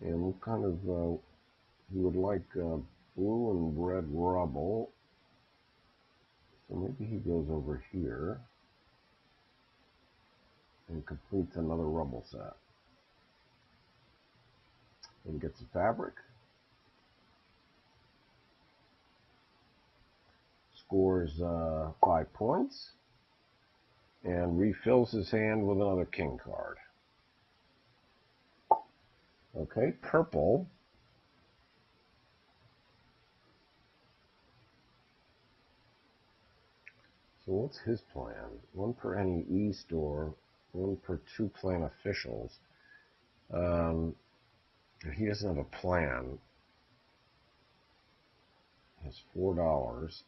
And what kind of, he would like blue and red rubble. So maybe he goes over here and completes another rubble set. And gets a fabric. Scores 5 points. And refills his hand with another king card. Okay, purple. So what's his plan? 1 per any e-store, 1 per 2 plan officials. He doesn't have a plan. He has $4.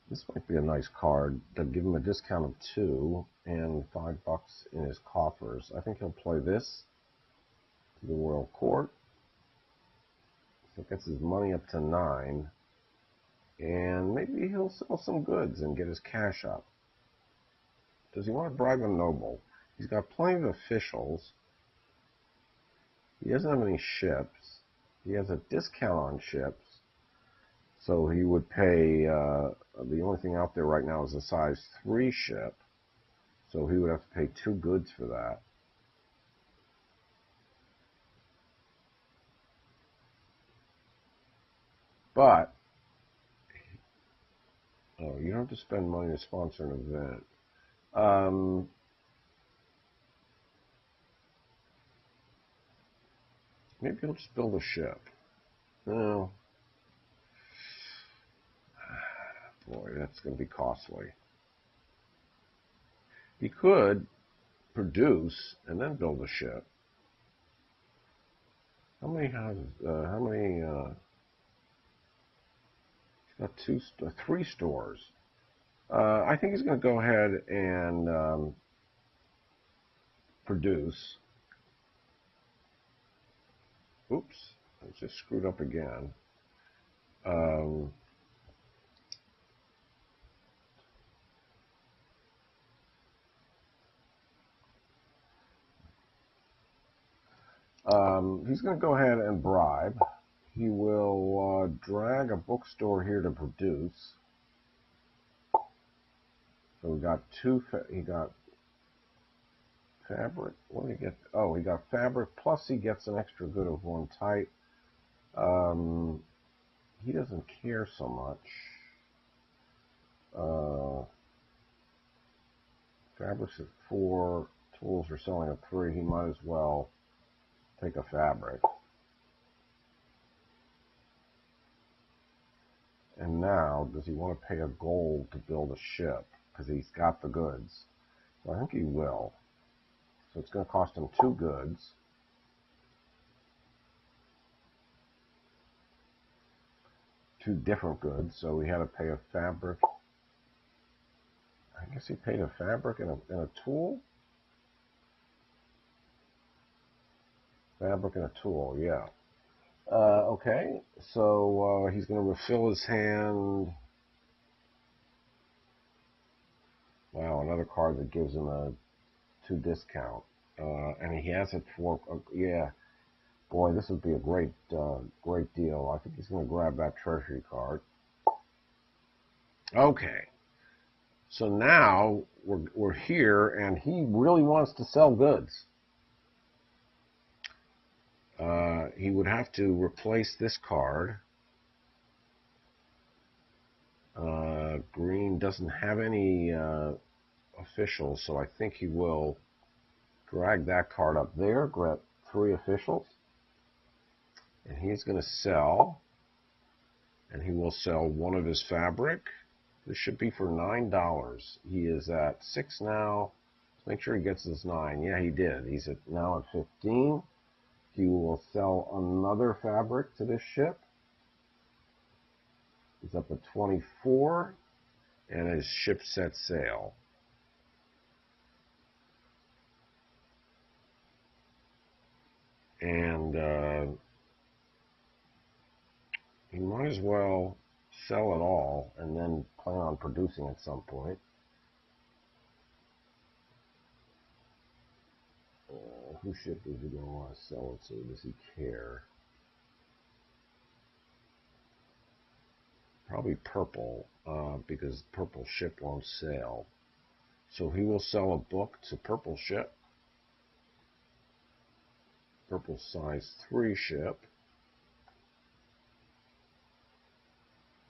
This might be a nice card. They'll give him a discount of 2 and $5 in his coffers. I think he'll play this to the Royal Court. So it gets his money up to 9. And maybe he'll sell some goods and get his cash up. Does he want to bribe a noble? He's got plenty of officials. He doesn't have any ships. He has a discount on ships. So he would pay, the only thing out there right now is a size 3 ship. So he would have to pay 2 goods for that. But, oh, you don't have to spend money to sponsor an event. Maybe he'll just build a ship. No. Boy, that's going to be costly. He could produce and then build a ship. How many houses? He's got 3 stores. I think he's going to go ahead and produce. Oops, I just screwed up again. He's going to go ahead and bribe. He will drag a bookstore here to produce. So we got he got fabric. What did he get? Oh, he got fabric, plus he gets an extra good of 1 type. He doesn't care so much. Fabric's at 4, tools are selling at 3. He might as well take a fabric. And now, does he want to pay a gold to build a ship? Because he's got the goods. So I think he will. So it's going to cost him 2 goods. 2 different goods. So we had to pay a fabric. I guess he paid a fabric and a tool? Fabric and a tool, yeah. Okay, so he's going to refill his hand. Wow, another card that gives him a 2 discount. And he has it for, yeah. Boy, this would be a great deal. I think he's going to grab that treasury card. Okay. So now we're here, and he really wants to sell goods. He would have to replace this card. Green doesn't have any officials, so I think he will drag that card up there, grab 3 officials, and he's going to sell, and he will sell 1 of his fabric. This should be for $9. He is at 6 now. Let's make sure he gets his 9. Yeah, he did. He's now at 15. He will sell another fabric to this ship. He's up at 24, and his ship set sail. And he might as well sell it all and then plan on producing at some point. Whose ship is he going to want to sell it to? Does he care? Probably purple, because purple ship won't sail. So he will sell a book to purple ship. Purple size 3 ship.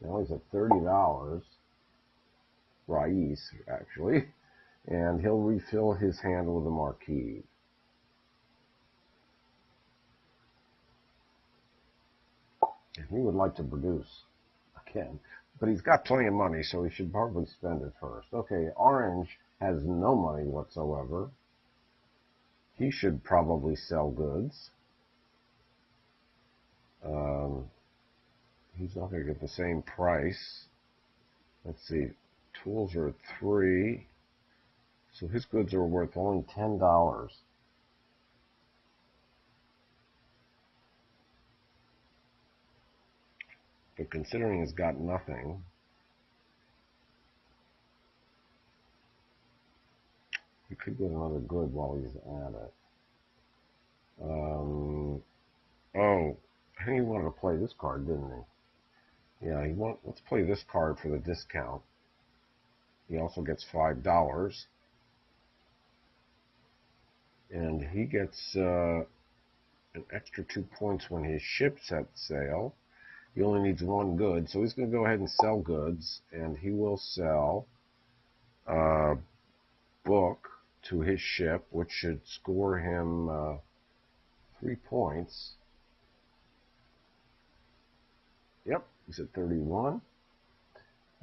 Now he's at $30. Rais, actually. And he'll refill his hand with a marquee. And he would like to produce again. But he's got plenty of money, so he should probably spend it first. Okay, orange has no money whatsoever. He should probably sell goods. He's not going to get the same price. Let's see. Tools are at 3. So his goods are worth only $10. But considering he's got nothing, he could get another good while he's at it. Oh, I think he wanted to play this card, didn't he? Yeah, let's play this card for the discount. He also gets $5, and he gets an extra 2 points when his ship sets sail. He only needs one good, so he's going to go ahead and sell goods, and he will sell a book to his ship, which should score him 3 points. Yep, he's at 31.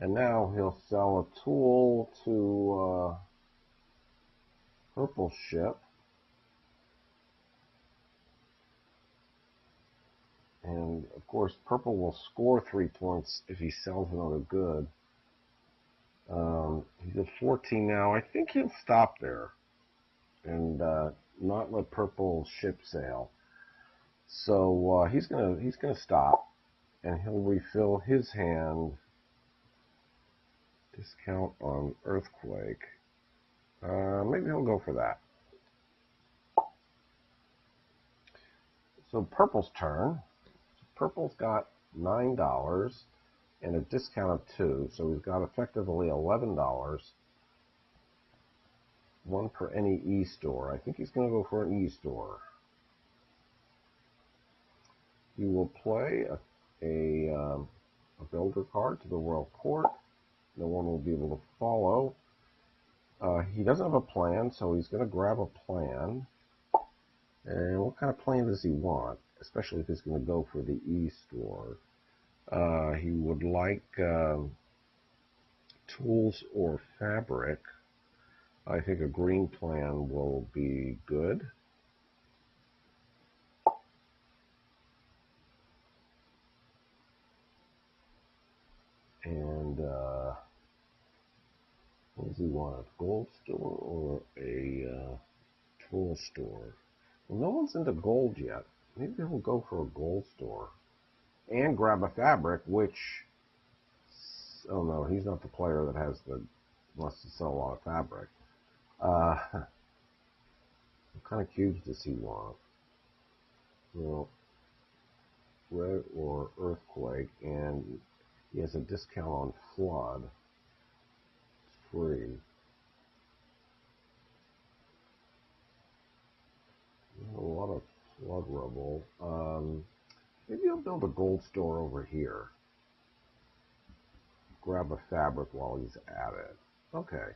And now he'll sell a tool to purple ship. And of course, purple will score 3 points if he sells another good. He's at 14 now. I think he'll stop there and not let purple ship sail. So he's gonna stop, and he'll refill his hand. Discount on earthquake. Maybe he'll go for that. So purple's turn. Purple's got $9 and a discount of 2, so he's got effectively $11. One for any e-store. I think he's going to go for an e-store. He will play a builder card to the Royal Court. No one will be able to follow. He doesn't have a plan, so he's going to grab a plan. And what kind of plan does he want? Especially if he's going to go for the e-store. He would like tools or fabric. I think a green plan will be good. And what does he want? A gold store or a tool store? Well, no one's into gold yet. Maybe he'll go for a gold store. And grab a fabric, which... Oh no, he's not the player that wants to sell a lot of fabric. What kind of cubes does he want? Well, red or earthquake, and he has a discount on flood. It's free. A lot of flood rubble. Maybe I'll build a gold store over here. Grab a fabric while he's at it. Okay.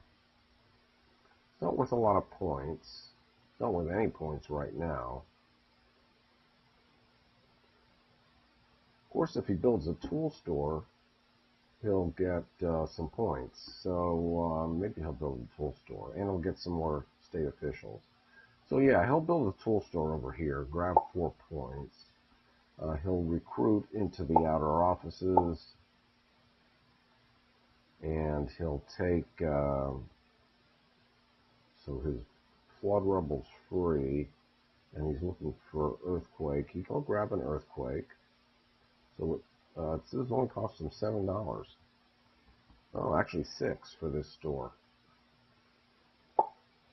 It's not worth a lot of points. It's not worth any points right now. Of course, if he builds a tool store, he'll get some points. So maybe he'll build a tool store, and he'll get some more state officials. So yeah, he'll build a tool store over here, grab 4 points. He'll recruit into the outer offices, and he'll take, so his flood rubble's free, and he's looking for earthquake. He'll grab an earthquake. So this only costs him $7. Oh, actually 6 for this store.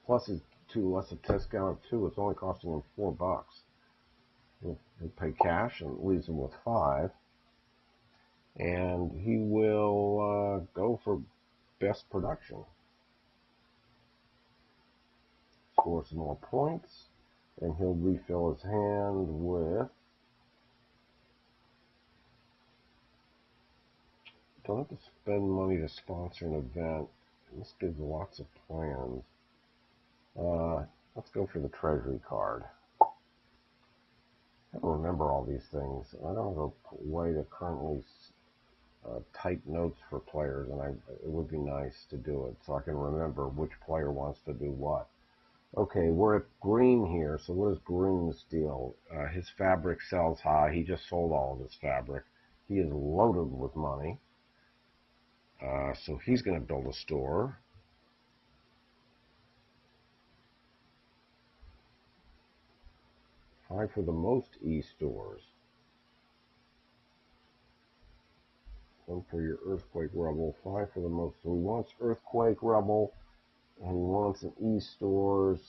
Plus his 2 less a discount of 2, it's only costing him $4. He'll pay cash and leaves him with 5. And he will go for best production. Score some more points, and he'll refill his hand with... Don't have to spend money to sponsor an event. This gives lots of plans. Let's go for the treasury card. I don't remember all these things. I don't have a way to currently type notes for players, and it would be nice to do it so I can remember which player wants to do what. Okay, we're at green here, so what is green's deal? His fabric sells high. He just sold all of his fabric. He is loaded with money. So he's going to build a store. Five for the most e-stores. One for your earthquake rubble. 5 for the most. So he wants earthquake rubble, and he wants an e-stores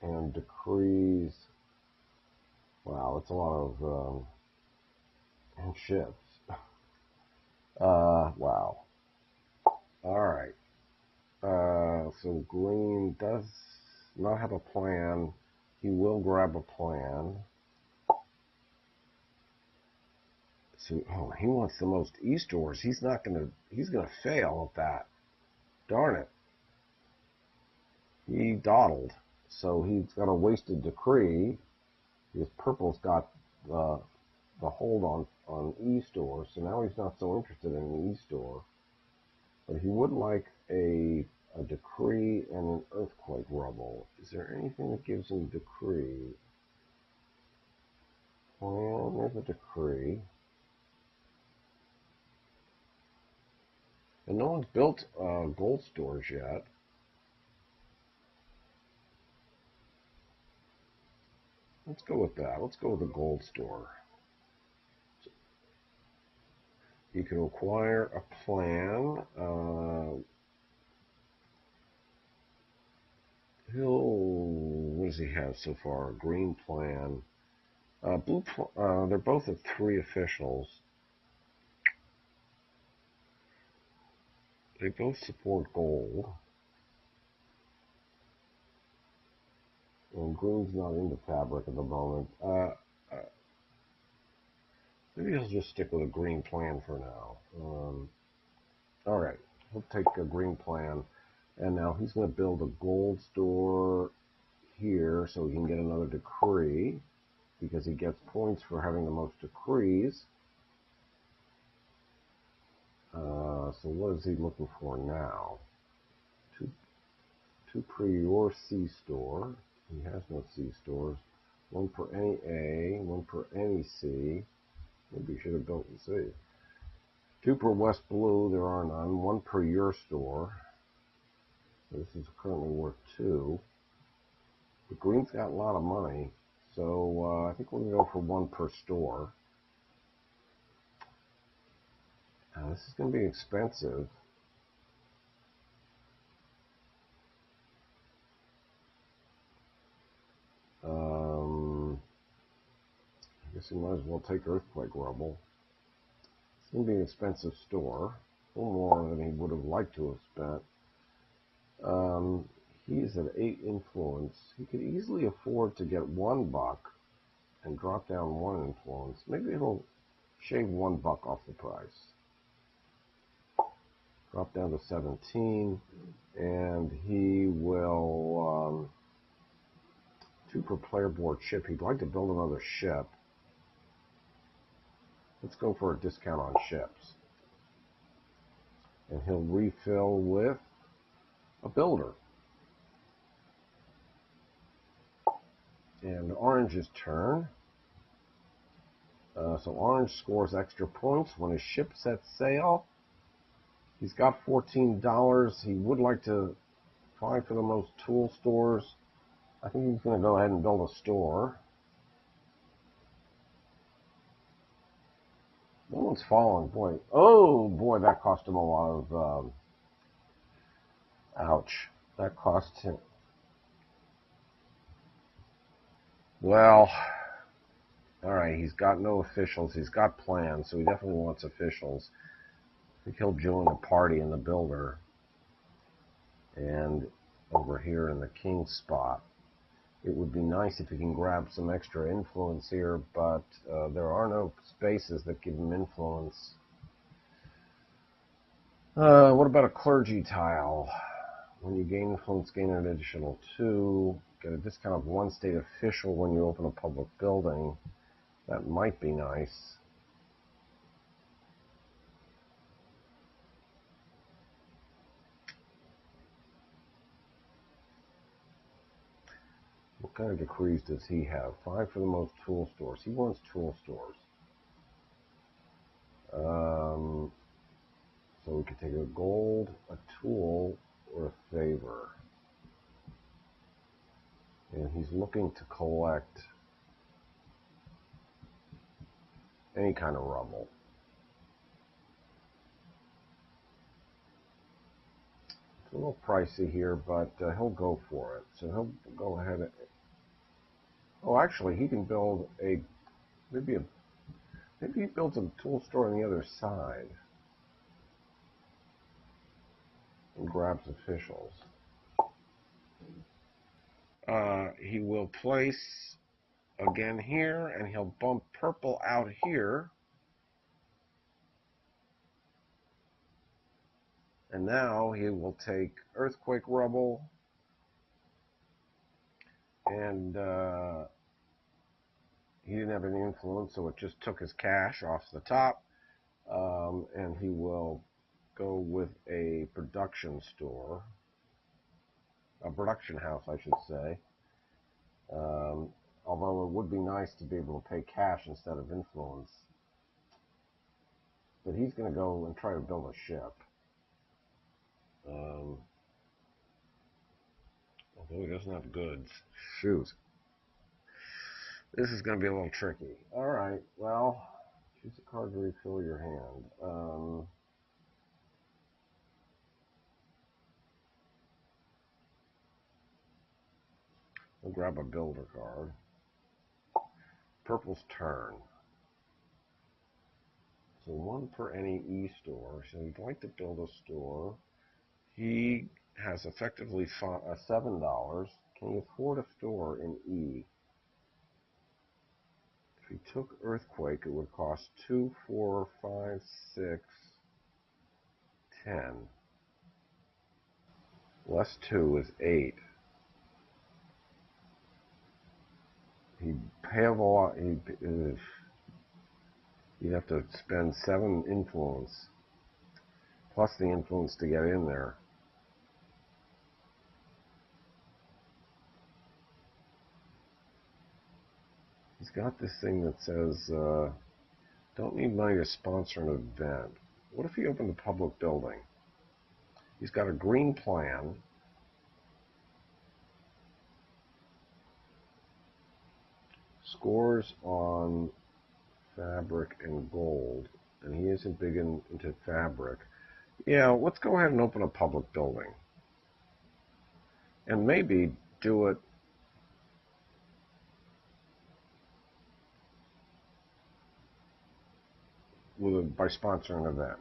and decrees. Wow, it's a lot of And ships. Wow. All right. So green does not have a plan. He will grab a plan. So, oh, he wants the most e-stores. He's gonna fail at that. Darn it. He dawdled. So he's got a wasted decree. His purple's got the hold on e-store. So now he's not so interested in the e-store. But he would like a decree and an earthquake rubble. Is there anything that gives him decree? Well, there's a decree. And no one's built gold stores yet. Let's go with that. Let's go with the gold store. You can acquire a plan. What does he have so far? A green plan. They're both at 3 officials. They both support gold. And green's not into fabric at the moment. Maybe he'll just stick with a green plan for now. All right, he'll take a green plan. And now he's going to build a gold store here so he can get another decree, because he gets points for having the most decrees. So what is he looking for now? Two prior C store. He has no C stores. 1 per any A, 1 per any C. Maybe he should have built the C. 2 per West Blue, there are none. 1 per your store. So this is currently worth 2. The green's got a lot of money, so I think we're going to go for 1 per store. Now, this is going to be expensive. I guess he might as well take Earthquake Rubble. It's going to be an expensive store. A little more than he would have liked to have spent. He's at 8 influence. He could easily afford to get $1 and drop down 1 influence. Maybe he'll shave $1 off the price. Drop down to 17, and he will 2 per player board ship. He'd like to build another ship. Let's go for a discount on ships. And he'll refill with a builder. And Orange's turn. So Orange scores extra points when his ship sets sail. He's got $14. He would like to find for the most tool stores. I think he's going to go ahead and build a store. No one's fallen. Boy, oh boy, that cost him a lot of. Ouch. That cost him. Well, all right. He's got no officials. He's got plans, so he definitely wants officials. I think he'll join the party in the builder. And over here in the king spot, it would be nice if he can grab some extra influence here, but there are no spaces that give him influence. What about a clergy tile? When you gain influence, gain an additional 2. Get a discount of 1 state official when you open a public building. That might be nice. What kind of decrees does he have? 5 for the most tool stores. He wants tool stores. So we could take a gold, a tool, or a favor. And he's looking to collect any kind of rubble. It's a little pricey here, but he'll go for it. So he'll go ahead and... Oh, actually, he can build maybe Maybe he builds a tool store on the other side and grabs officials. He will place again here, and he'll bump purple out here. And now he will take earthquake rubble, and he didn't have any influence, so it just took his cash off the top. And he will go with a production store, a production house, I should say. Although it would be nice to be able to pay cash instead of influence. But he's going to go and try to build a ship. Although he doesn't have goods. Shoot. This is going to be a little tricky. All right, well, choose a card to refill your hand. We'll grab a builder card. Purple's turn. So one per any e-store. So he'd like to build a store. He has effectively $7. Can he afford a store in E? If he took Earthquake, it would cost 2, 4, 5, 6, 10. Less 2 is 8. He'd have a lot. You'd have to spend 7 influence, plus the influence to get in there. He's got this thing that says, don't need money to sponsor an event. What if he opened a public building? He's got a green plan. Scores on fabric and gold, and he isn't big into fabric. Yeah, let's go ahead and open a public building. And maybe do it by sponsoring an event.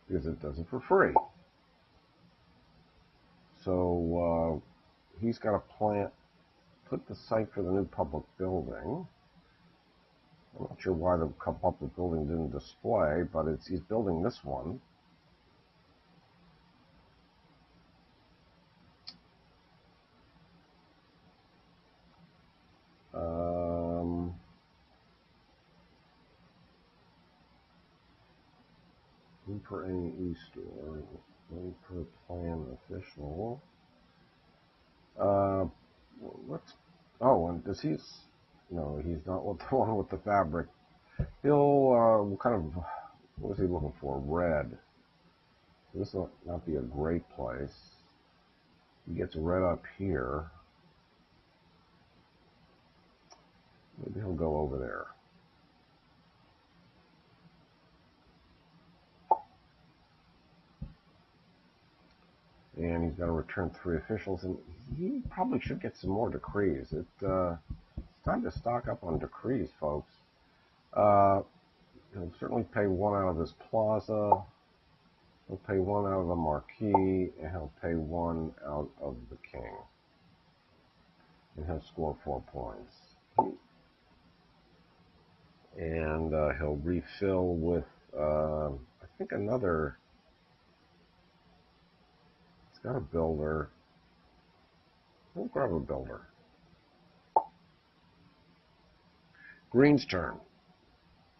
Because it does it for free. So he's got a plan. Put the site for the new public building. I'm not sure why the public building didn't display, but he's building this one. One per any e-store, one per plan official. And does no, he's not with the one with the fabric. He'll, what is he looking for? Red. This will not be a great place. He gets red up here. Maybe he'll go over there. And he's got to return 3 officials, and he probably should get some more decrees. It's time to stock up on decrees, folks. He'll certainly pay 1 out of his plaza. He'll pay 1 out of the marquee, and he'll pay 1 out of the king. And he'll score 4 points. And he'll refill with, I think, another. He's got a builder. We'll grab a builder. Green's turn.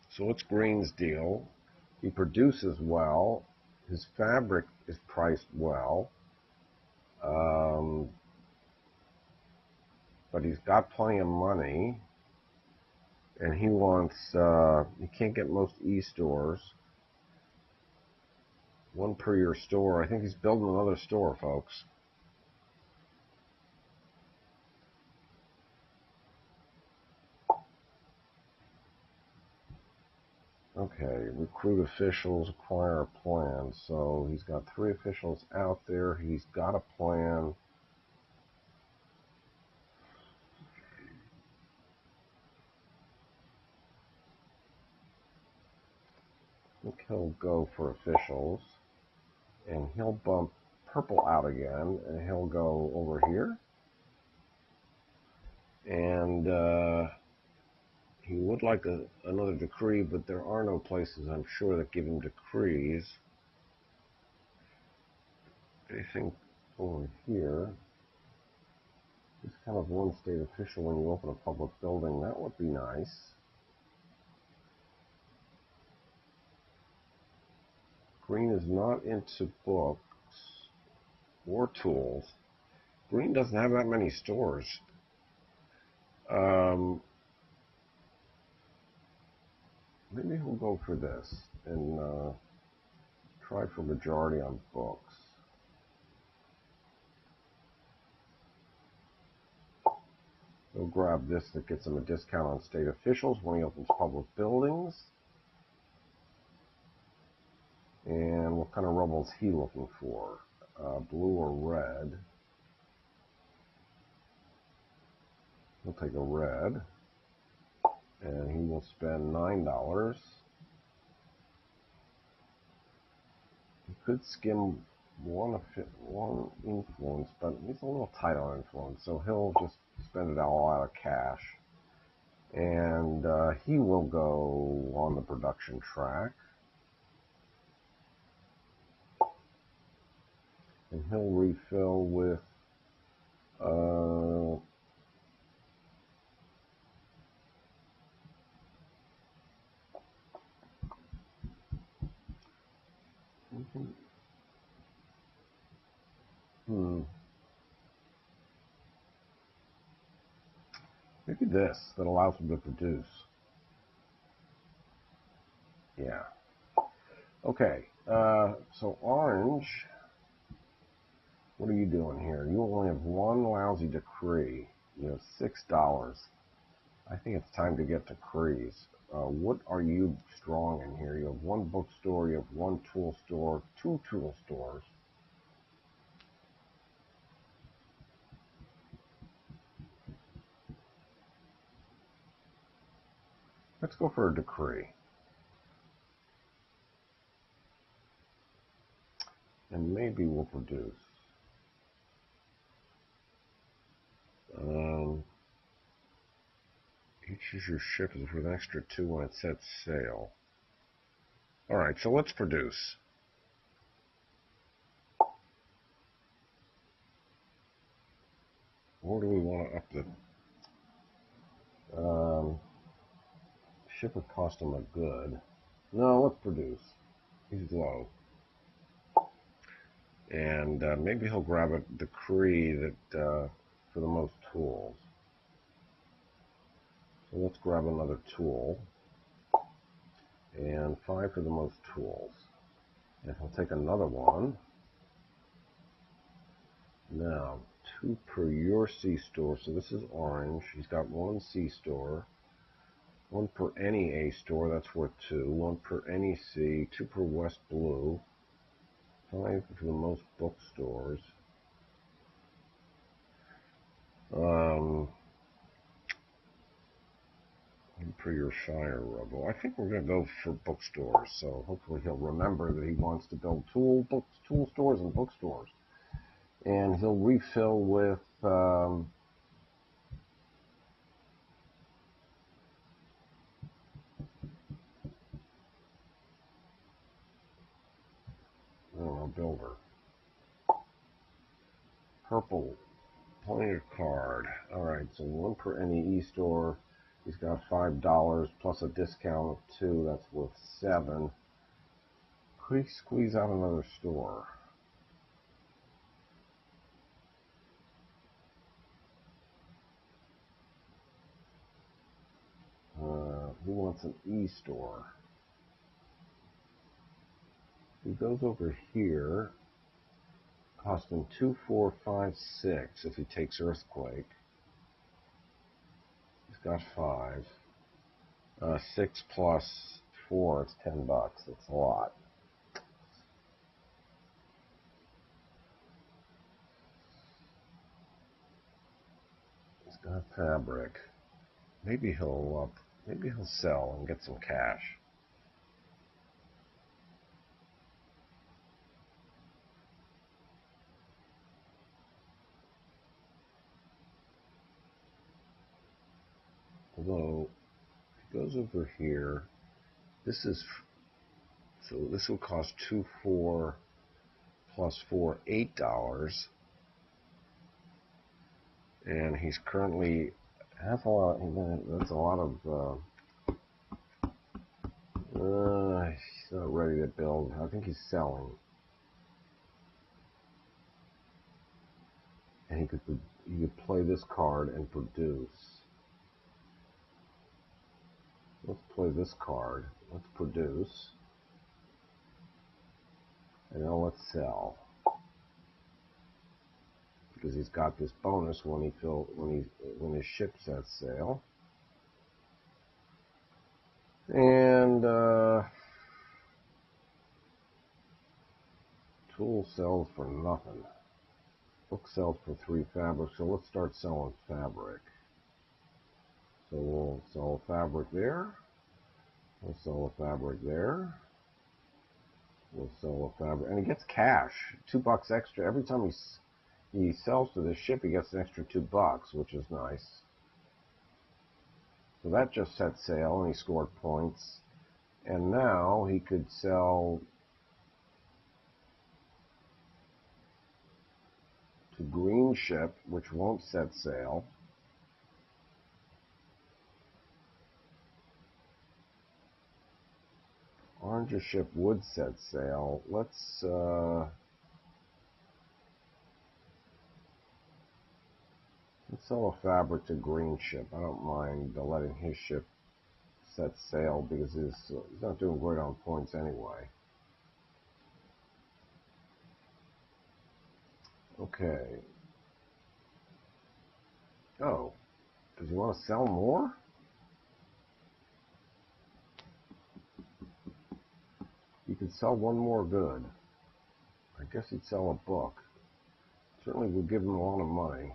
So what's Green's deal? He produces well. His fabric is priced well. But he's got plenty of money. And he wants, you can't get most e-stores. 1 per your store. I think he's building another store, folks. Okay, recruit officials, acquire a plan. So he's got 3 officials out there. He's got a plan. think he'll go for officials, and he'll bump purple out again, and he'll go over here, and he would like another decree, but there are no places, I'm sure, that give him decrees. Anything over here? Just kind of one state official when you open a public building, that would be nice. Green is not into books or tools. Green doesn't have that many stores. Maybe he'll go for this and try for majority on books. He'll grab this that gets him a discount on state officials when he opens public buildings. And what kind of rubble is he looking for? Blue or red? He'll take a red. And he will spend $9. He could skim one influence, but he's a little tight on influence, so he'll just spend it all out of cash. And he will go on the production track. And he'll refill with maybe this that allows him to produce. Yeah. Okay. So orange, what are you doing here? You only have one lousy decree. You have $6. I think it's time to get decrees. What are you strong in here? You have one bookstore, you have one tool store, two tool stores. Let's go for a decree. And maybe we'll produce. Each of your ship is worth an extra 2 when it sets sail. Alright, so let's produce. Or do we want to up the... ship would cost him a good. No, let's produce. He's low. And maybe he'll grab a decree that for the most tools. So let's grab another tool. And 5 for the most tools. And he'll take another one. Now, 2 per your C-store. So this is orange. He's got 1 C-store. 1 per any A store. That's worth 2. 1 per any C. 2 per West Blue. 5 for the most bookstores. Per your Shire Rebel. I think we're going to go for bookstores, so hopefully he'll remember that he wants to build tool stores and bookstores. And he'll refill with builder. Purple player card. Alright, so 1 per any e-store. He's got $5 plus a discount of 2. That's worth 7. Could he squeeze out another store? He wants an e-store. He goes over here. Cost him 2, 4, 5, 6 if he takes Earthquake. He's got 5. 6 plus 4, it's $10. That's a lot. He's got fabric. Maybe he'll sell and get some cash. Although, if he goes over here, this is, so this will cost 2, 4, plus 4, $8. And he's currently half a lot, that's a lot of, he's not ready to build. I think he's selling. And he could play this card and produce. Let's play this card. Let's produce. And now let's sell. Because he's got this bonus when his ship sets sail. And tool sells for nothing. Book sells for 3 fabric, so let's start selling fabric. So we'll sell a fabric there. We'll sell a fabric there. We'll sell a fabric, and he gets cash, $2 extra every time he sells to this ship. He gets an extra $2, which is nice. So that just set sail, and he scored points. And now he could sell to green ship, which won't set sail. Orange ship would set sail. Let's sell a fabric to green ship. I don't mind letting his ship set sail because he's not doing great on points anyway. Okay. Oh, does he want to sell more? You could sell one more good. I guess he'd sell a book. Certainly would give him a lot of money.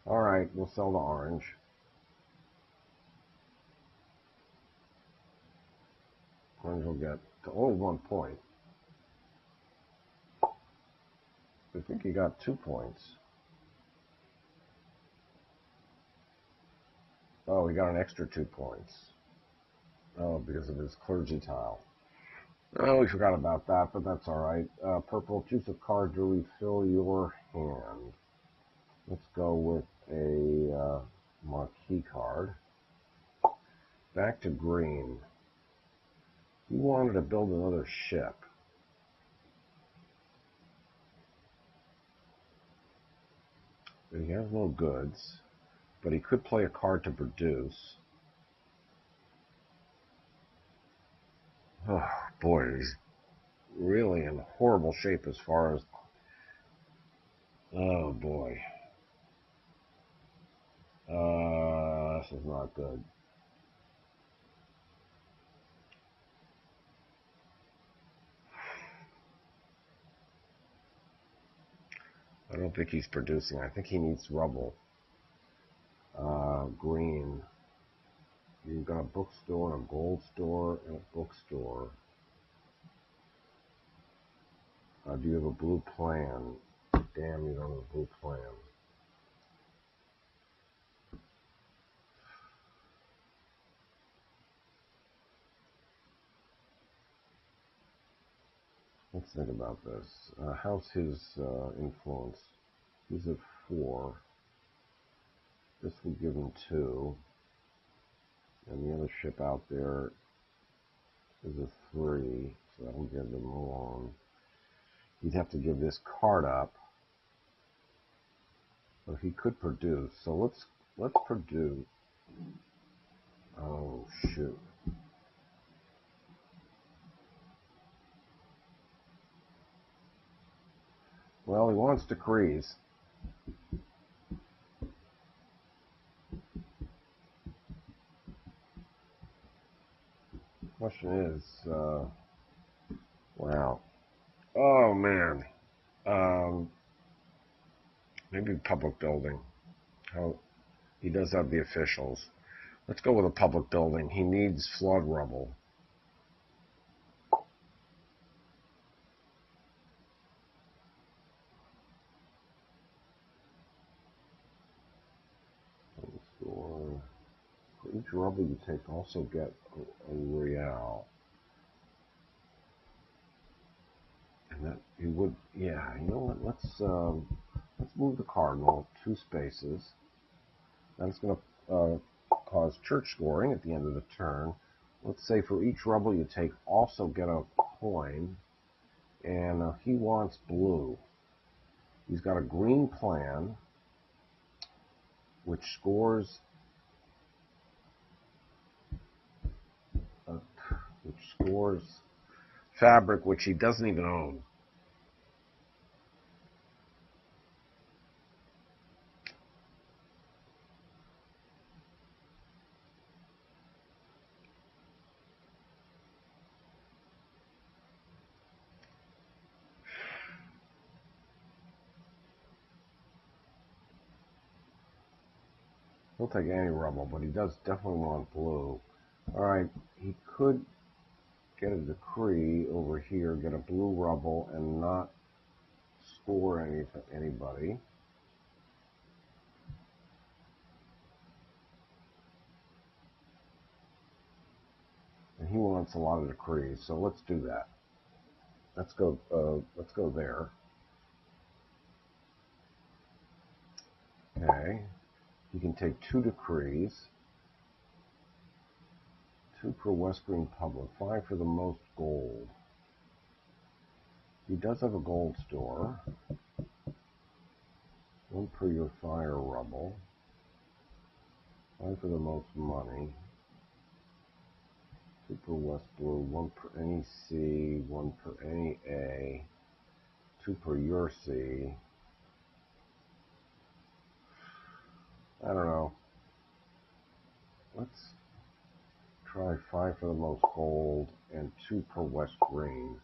Alright, we'll sell the orange. Orange will get to only 1 point. I think he got 2 points. Oh, he got an extra 2 points. Oh, because of his clergy tile. Oh, we forgot about that, but that's alright. Purple, choose a card to refill your hand. Let's go with a marquee card. Back to green. He wanted to build another ship. He has no goods, but he could play a card to produce. Oh boy, he's really in horrible shape as far as... Oh boy. This is not good. I don't think he's producing. I think he needs rubble. Green. You've got a bookstore, and a gold store, and a bookstore. Do you have a blue plan? Damn, you don't have a blue plan. Let's think about this. How's his influence? He's at 4. This will give him 2. And the other ship out there is a 3. So that'll give him 1. He'd have to give this card up. But he could produce. So let's produce. Oh shoot. Well, he wants decrees. Question is, wow. Oh man. Maybe public building. How he does have the officials. Let's go with a public building. He needs flood rubble. each rubble you take, also get a real. And that you would, yeah. You know what? Let's move the cardinal 2 spaces. That's going to cause church scoring at the end of the turn. Let's say for each rubble you take, also get a coin. And he wants blue. He's got a green plan, which scores fabric, which he doesn't even own. He'll take any rubble, but he does definitely want blue. All right, he could get a decree over here, get a blue rubble, and not score anybody. And he wants a lot of decrees, so let's do that. Let's go there. Okay, he can take 2 decrees. 2 per West Green Public, 5 for the most gold. He does have a gold store. 1 per your fire rubble. 5 for the most money. 2 per West Blue, 1 per any C, 1 per any A. 2 per your C. I don't know. Let's try 5 for the most gold and 2 per West Green.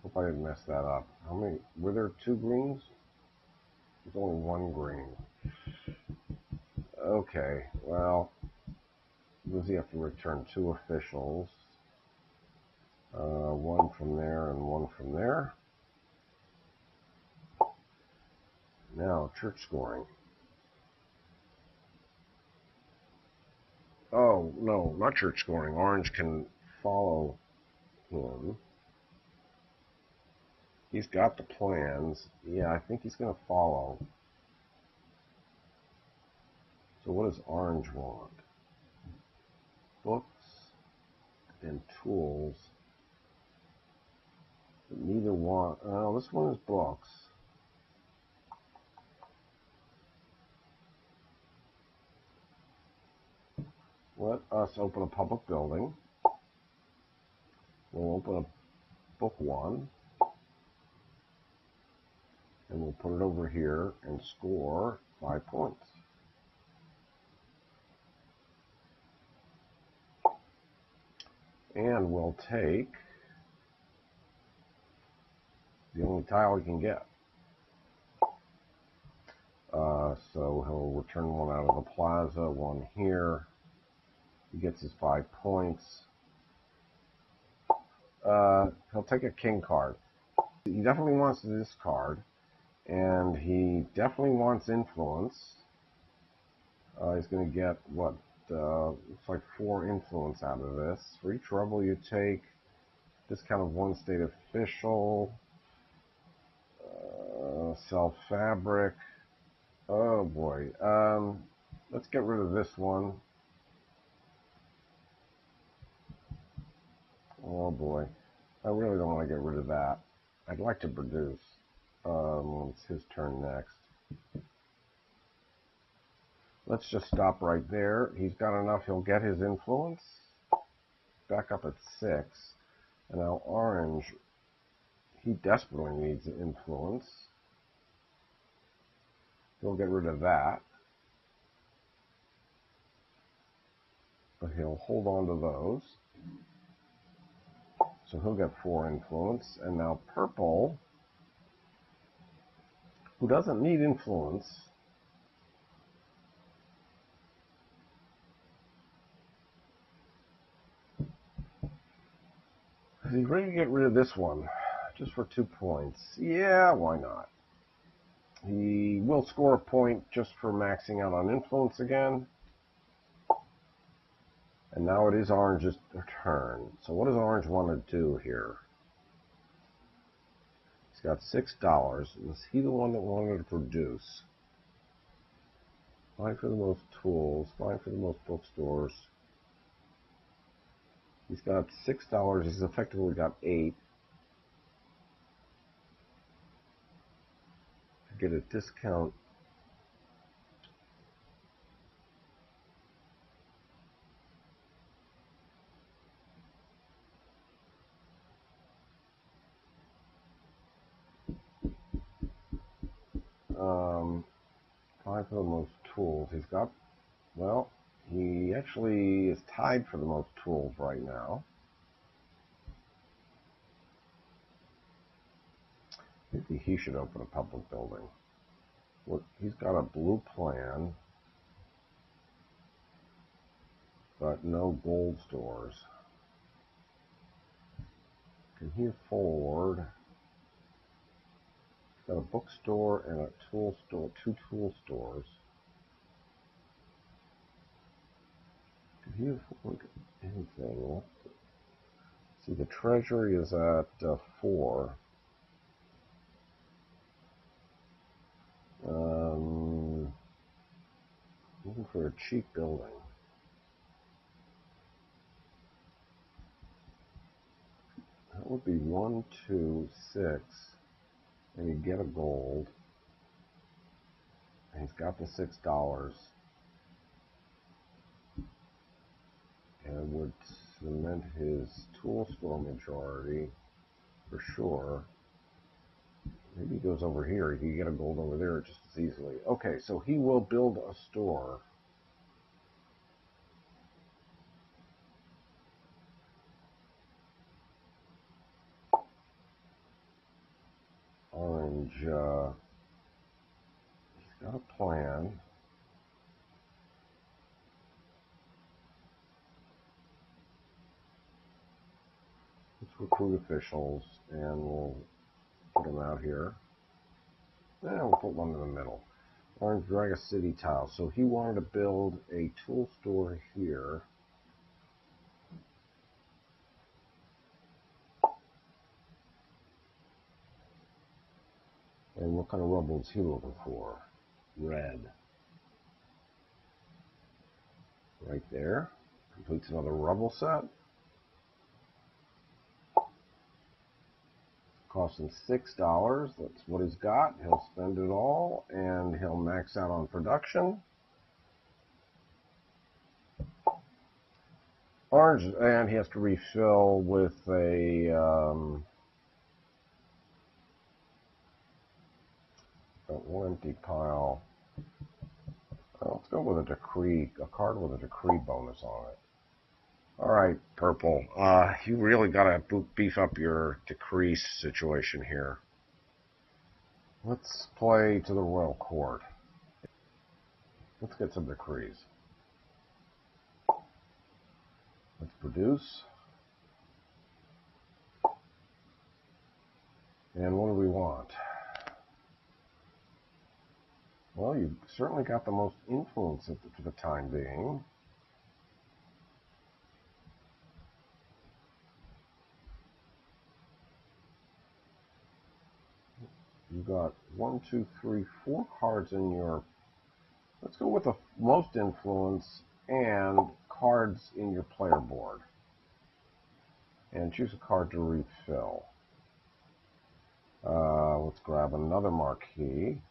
Hope I didn't mess that up. How many? Were there 2 greens? There's only 1 green. Okay, well, does he have to return 2 officials? 1 from there and 1 from there. Now, church scoring. Oh, no, not church scoring. Orange can follow him. He's got the plans. Yeah, I think he's going to follow. So what does Orange want? Books and tools. But neither want... Oh, this one is books. Let us open a public building. We'll open a book 1. And we'll put it over here and score 5 points. And we'll take the only tile he can get. So he'll return 1 out of the plaza, 1 here. He gets his 5 points. He'll take a king card. He definitely wants this card. And he definitely wants influence. He's going to get, what, looks like 4 influence out of this. For each rubble you take, discount of 1 state official, sell fabric. Oh boy. Let's get rid of this one. Oh boy. I really don't want to get rid of that. I'd like to produce. It's his turn next. Let's just stop right there. He's got enough. He'll get his influence. Back up at 6. And now Orange, he desperately needs influence. He'll get rid of that. But he'll hold on to those. So he'll get 4 influence. And now Purple, who doesn't need influence, he's ready to get rid of this one, just for 2 points. Yeah, why not? He will score a point just for maxing out on influence again. And now it is Orange's turn. So what does Orange want to do here? He's got $6. Was he the one that wanted to produce? Find for the most tools. Find for the most bookstores. He's got $6. He's effectively got 8. To get a discount. Find for the most tools. He's got, well, he actually is tied for the most tools right now. Maybe he should open a public building. Well, he's got a blue plan, but no gold stores. Can he afford? He's got a bookstore and a tool store, 2 tool stores. Can he afford anything? See, the treasury is at 4. Looking for a cheap building. That would be 1, 2, 6, and you get a gold. And he's got the $6, and would cement his tool store majority for sure. Maybe he goes over here. He can get a gold over there just as easily. Okay, so he will build a store. Orange, he's got a plan. Let's recruit officials, and we'll put them out here. And we'll put one in the middle. Orange, drag a city tile. So he wanted to build a tool store here. And what kind of rubble is he looking for? Red. Right there. Completes another rubble set. Cost him $6. That's what he's got. He'll spend it all, and he'll max out on production. Orange, and he has to refill with a one empty pile. Let's go with a decree, a card with a decree bonus on it. All right, purple. You really got to beef up your decree situation here. Let's play to the royal court. Let's get some decrees. Let's produce. And what do we want? Well, you've certainly got the most influence for the time being. You've got 1, 2, 3, 4 cards in your... Let's go with the most influence and cards in your player board. And choose a card to refill. Let's grab another marquee.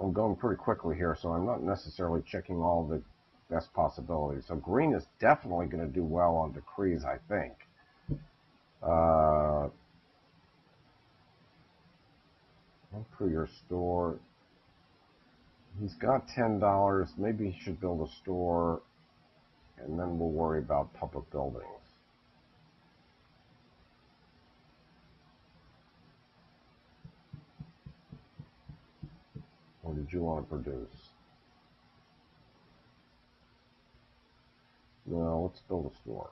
I'm going pretty quickly here, so I'm not necessarily checking all the best possibilities. So green is definitely going to do well on decrees, I think. One for your store. He's got $10. Maybe he should build a store, and then we'll worry about public buildings. Or did you want to produce? No, let's build a store.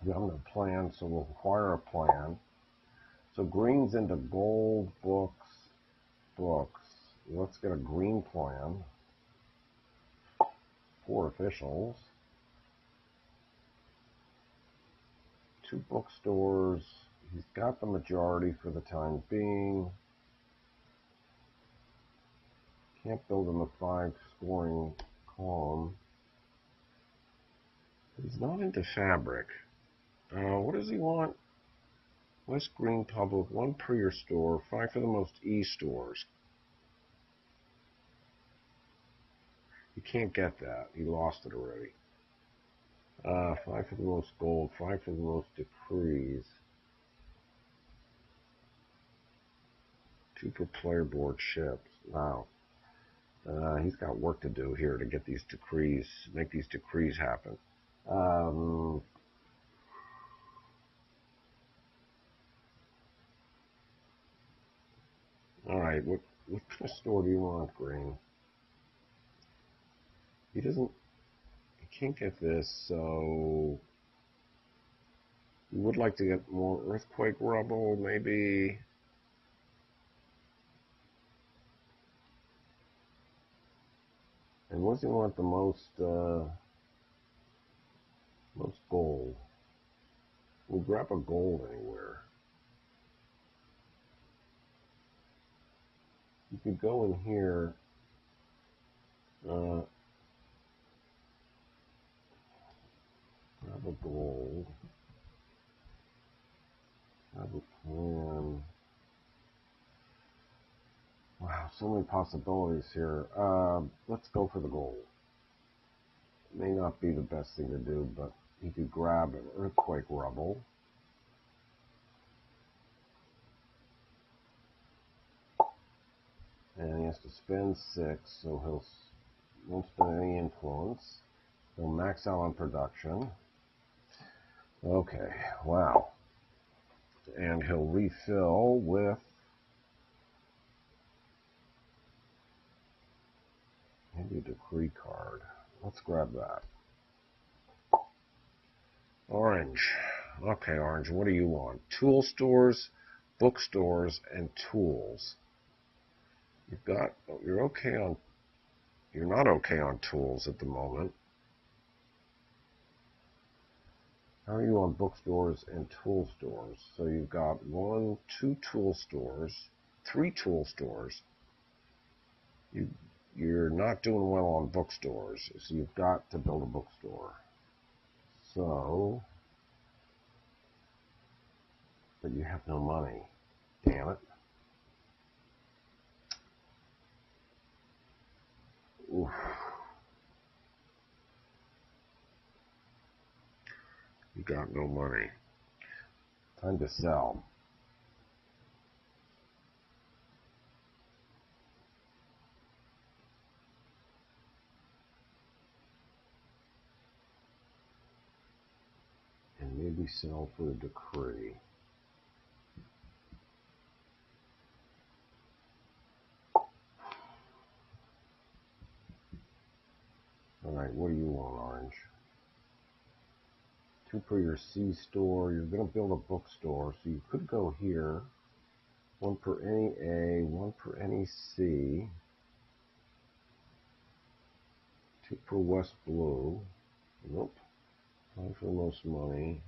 We have no plan, so we'll acquire a plan. So green's into gold, books. Let's get a green plan. 4 officials. 2 bookstores. He's got the majority for the time being. Can't build him a 5 scoring column. He's not into fabric. What does he want? West Green Public, 1 per your store, 5 for the most e-stores. You can't get that. He lost it already. 5 for the most gold, 5 for the most decrees. 2 per player board ships. Wow. He's got work to do here to get these decrees, make these decrees happen. All right, what kind of store do you want, Green? He can't get this, so we would like to get more earthquake rubble, maybe. And what does he want the most gold? We'll grab a gold anywhere. You could go in here. Grab a gold. Grab a plan. Wow, so many possibilities here. Let's go for the gold. It may not be the best thing to do, but he could grab an earthquake rubble. And he has to spend 6, so won't spend any influence. He'll max out on production. Okay, wow. And he'll refill with maybe a decree card. Let's grab that. Orange. Okay, Orange, what do you want? Tool stores, bookstores, and tools. You're not okay on tools at the moment. How are you on bookstores and tool stores? So you've got 1, 2 tool stores, 3 tool stores. You're not doing well on bookstores, so you've got to build a bookstore. So, but you have no money. Damn it. Oof. You got no money. Time to sell. And maybe sell for a decree. Alright, what do you want, Orange? 2 per your C store. You're going to build a bookstore, so you could go here. 1 per any A, 1 per any C. 2 per West Blue. Nope. 5 for the most money.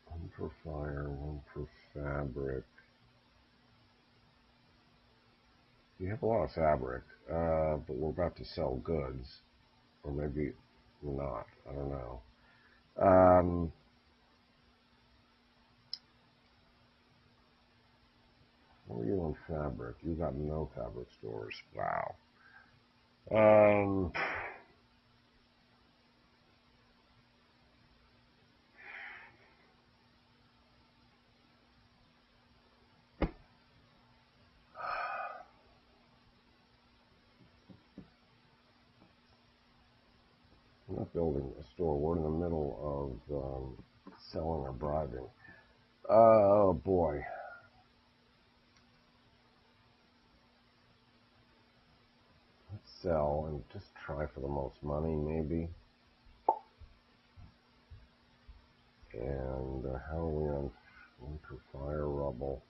One per fire, 1 per fabric. You have a lot of fabric, but we're about to sell goods. Or maybe we're not. I don't know. What are you on fabric? You got no fabric stores. Wow. We're not building a store. We're in the middle of selling or bribing. Oh, boy. sell and just try for the most money, maybe. And how are we on winter fire rubble?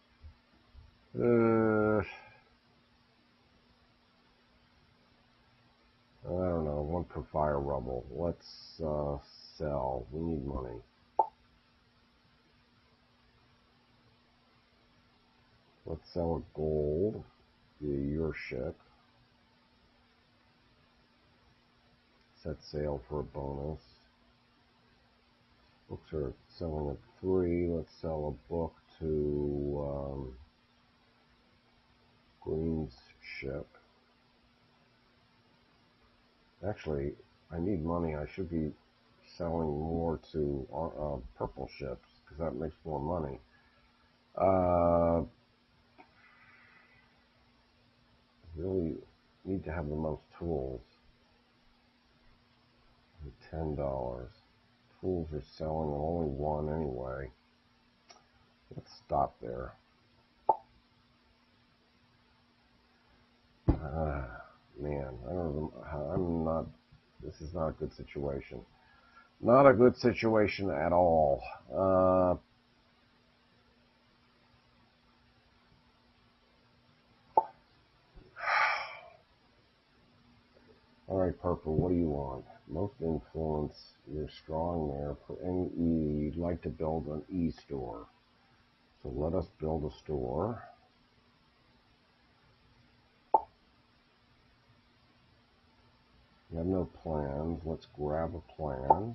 I don't know, one per fire rubble. Let's sell. We need money. Let's sell a gold via your ship. Set sail for a bonus. Books are selling at 3. Let's sell a book to Green's ship. Actually, I need money. I should be selling more to purple ships because that makes more money. Really need to have the most tools. $10. Tools are selling at only 1 anyway. Let's stop there. Man, I don't know. I'm not. This is not a good situation. Not a good situation at all. All right, Purple, what do you want? Most influence. You're strong there. For any E, you'd like to build an E store. So let us build a store. You have no plans. Let's grab a plan.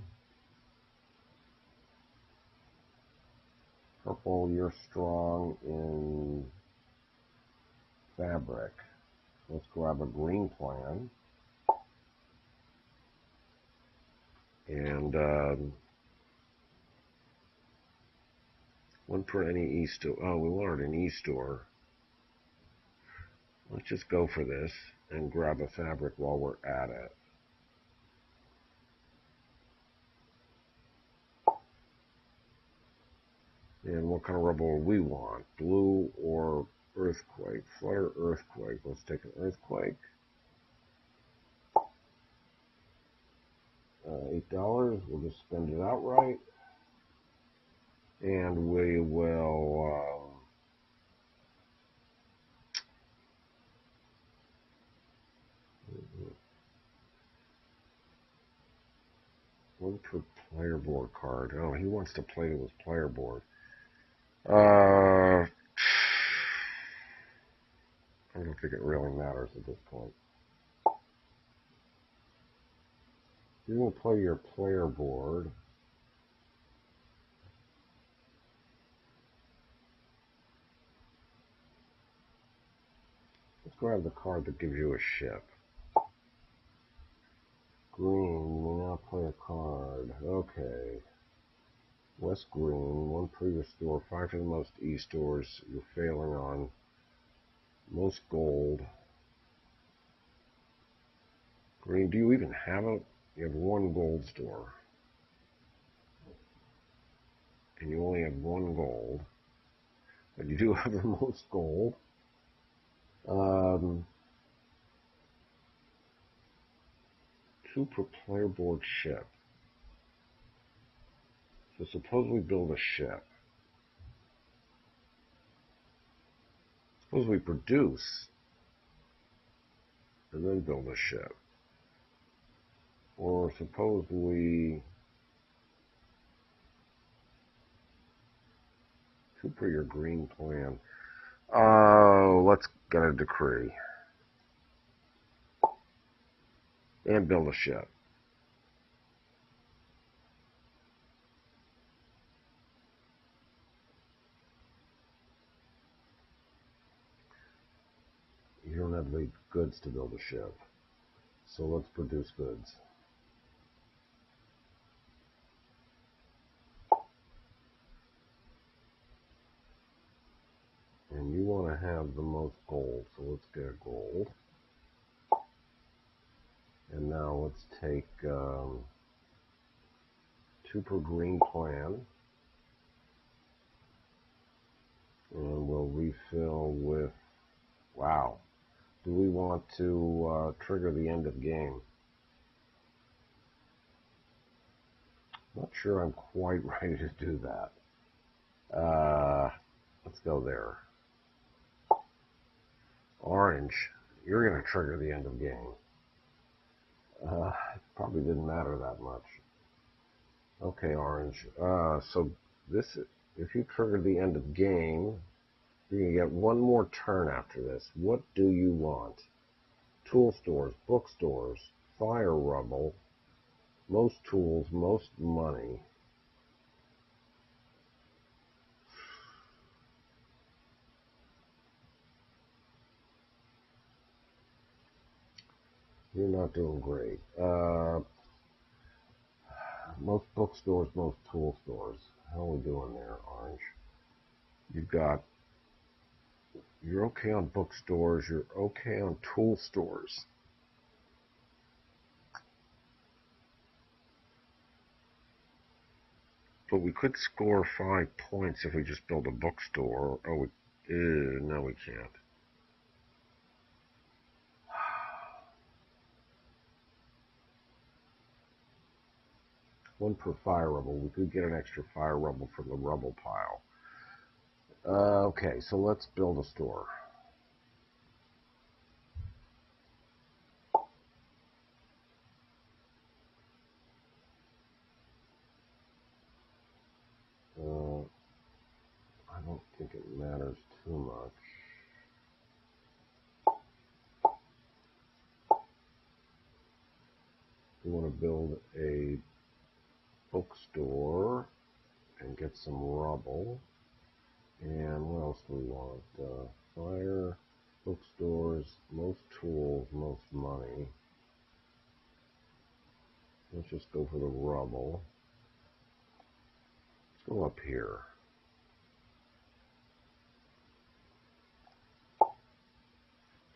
Purple, you're strong in fabric. Let's grab a green plan. And one for any E store. Oh, we wanted an E store. Let's just go for this and grab a fabric while we're at it. And what kind of rubble do we want? Blue or earthquake? Flood or earthquake? Let's take an earthquake. $8. We'll just spend it outright. And we will one per player board card. Oh, he wants to play with his player board. I don't think it really matters at this point. You're going to play your player board. Let's grab the card that gives you a ship. Green, you may now play a card. Okay. West Green, 1 per your store, 5 for the most E stores. You're failing on most gold. Green, do you even have a? You have 1 gold store. And you only have 1 gold. But you do have the most gold. 2 per player board ship. So suppose we build a ship. Suppose we produce and then build a ship. Or suppose we 2 per your green plan. Let's get a decree. And build a ship. You don't have the goods to build a ship. So let's produce goods. And you want to have the most gold, so let's get gold. And now let's take 2 per green plan. And we'll refill with, wow, do we want to trigger the end of game? Not sure I'm quite ready to do that. Let's go there. Orange, you're going to trigger the end of game. It probably didn't matter that much. Okay, Orange. So this, if you trigger the end of game, you're going to get one more turn after this. What do you want? Tool stores, bookstores, fire rubble, most tools, most money. You're not doing great. Most bookstores, most tool stores. How are we doing there, Orange? You're okay on bookstores, you're okay on tool stores. But we could score 5 points if we just build a bookstore. Oh, no, we can't. One per fire rubble. We could get an extra fire rubble from the rubble pile. Okay, so let's build a store. I don't think it matters too much. We want to build a bookstore and get some rubble. And what else do we want? Fire, bookstores, most tools, most money. Let's just go for the rubble. Let's go up here.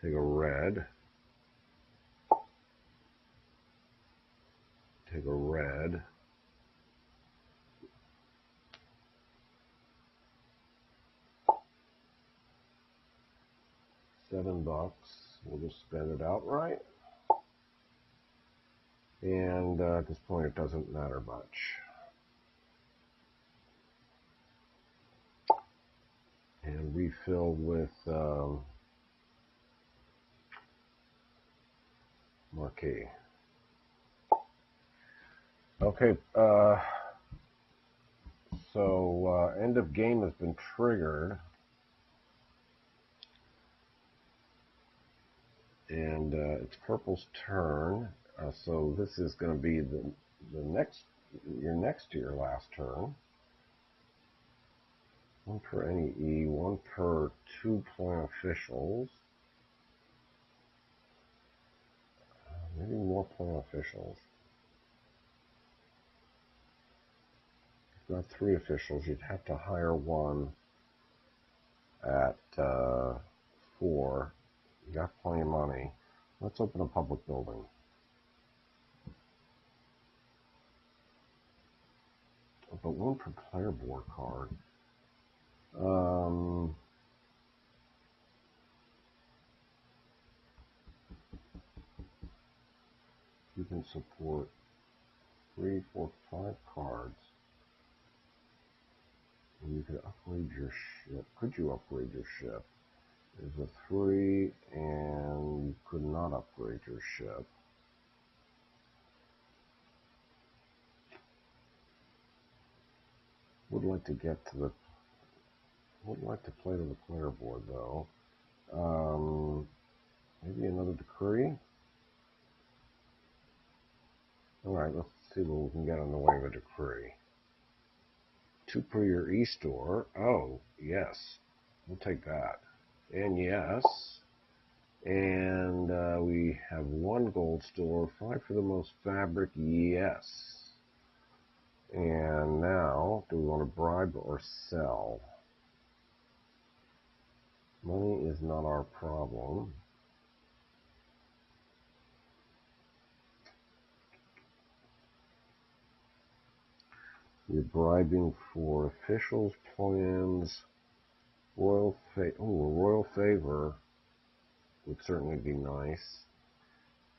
Take a red. Take a red. $7. We'll just spend it outright. And at this point, it doesn't matter much. And refill with marquee. Okay, so end of game has been triggered. And it's purple's turn. So this is going to be your next to your last turn. One per any E, one per 2 plant officials. Maybe more plant officials. If you've got 3 officials, you'd have to hire one at 4. You got plenty of money. Let's open a public building. But one per player board card. You can support 3, 4, 5 cards. And you could upgrade your ship. Could you upgrade your ship? There's a 3, and you could not upgrade your ship. Would like to get to the. Would like to play to the player board though. Maybe another decree. All right, let's see what we can get on the way of a decree. 2 per your e-store. Oh, yes. We'll take that. And yes. And we have 1 gold store. 5 for the most fabric. Yes. And now, do we want to bribe or sell? Money is not our problem. We're bribing for officials, plans, royal favor. would certainly be nice,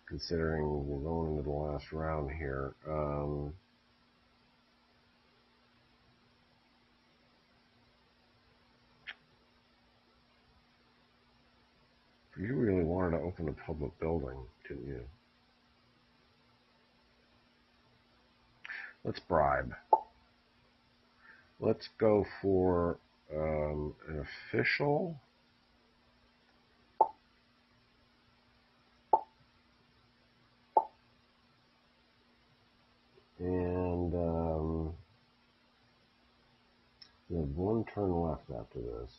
considering we're going into the last round here. You really wanted to open a public building, didn't you? Let's bribe. Let's go for an official. And we have one turn left after this.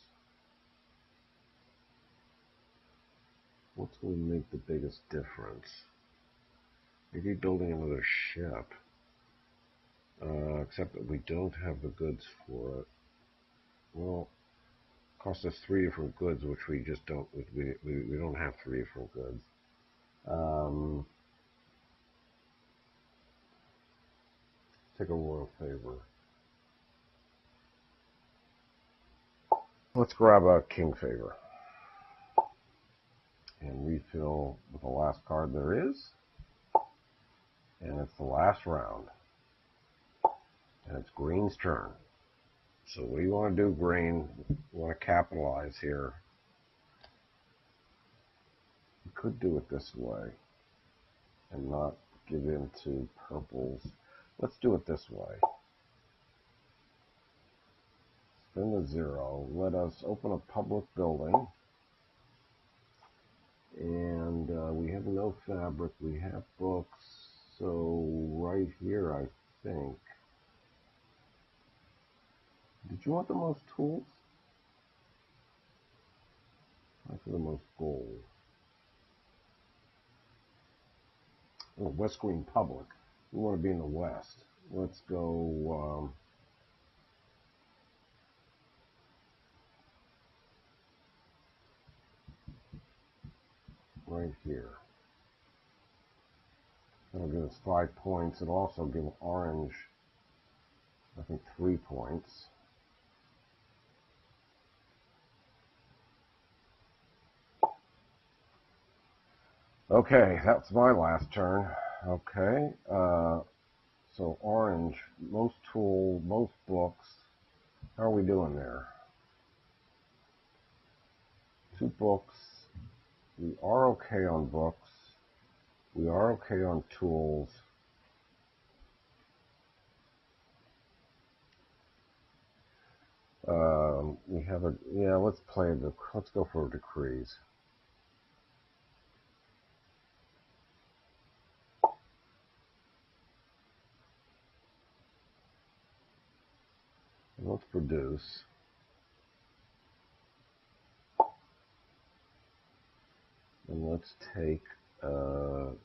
What's going to make the biggest difference? Maybe building another ship. Except that we don't have the goods for it. Well, it costs us 3 different goods, which we just don't. We don't have 3 different goods. Take a royal favor. Let's grab a king favor and refill with the last card there is. And it's the last round. And it's green's turn. So what do you want to do, green? You want to capitalize here. You could do it this way and not give in to purples. Let's do it this way. Spend a 0. Let us open a public building. And we have no fabric. We have books. So right here, I think. Did you want the most tools? I for the most gold. Oh, West Green Public. We want to be in the west. Let's go right here. That'll give us 5 points. It'll also give orange, I think, 3 points. Okay, that's my last turn. Okay, so orange, most tool, most books. How are we doing there? 2 books. We are okay on books. We are okay on tools. We have a, yeah, let's go for decrees. Let's produce. And let's take 2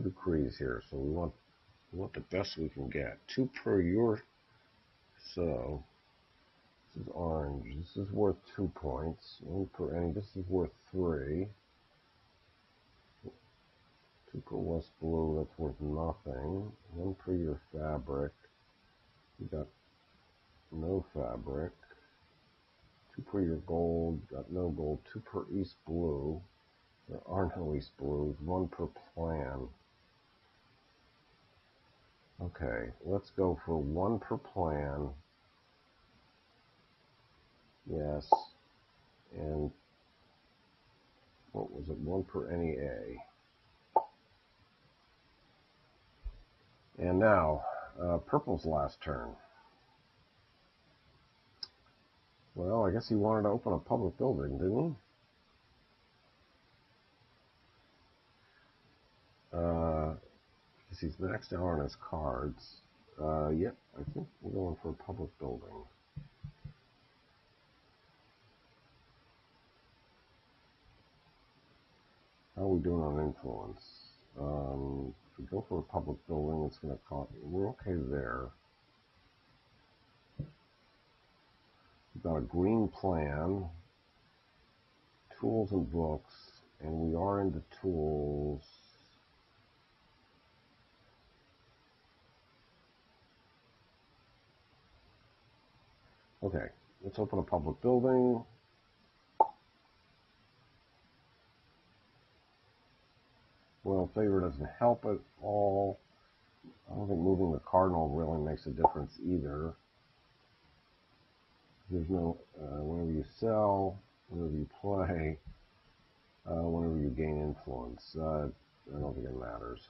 decrees here. So we want the best we can get. 2 per your. So this is orange. This is worth 2 points. 1 per any. This is worth 3. 2 per West Blue. That's worth nothing. 1 per your fabric. You got no fabric. 2 per your gold. Got no gold. 2 per East Blue. There are no East Blues. 1 per plan. Okay, let's go for 1 per plan. Yes. And what was it? 1 per NEA. And now, purple's last turn. Well, I guess he wanted to open a public building, didn't he? Because he's maxed out on his cards. Yep, I think we're going for a public building. How are we doing on influence? If we go for a public building, it's going to cost. We're okay there. We've got a green plan, tools and books, and we are into tools. Okay, let's open a public building. royal favor doesn't help at all. I don't think moving the cardinal really makes a difference either. There's no, whenever you sell, whenever you play, whenever you gain influence. I don't think it matters.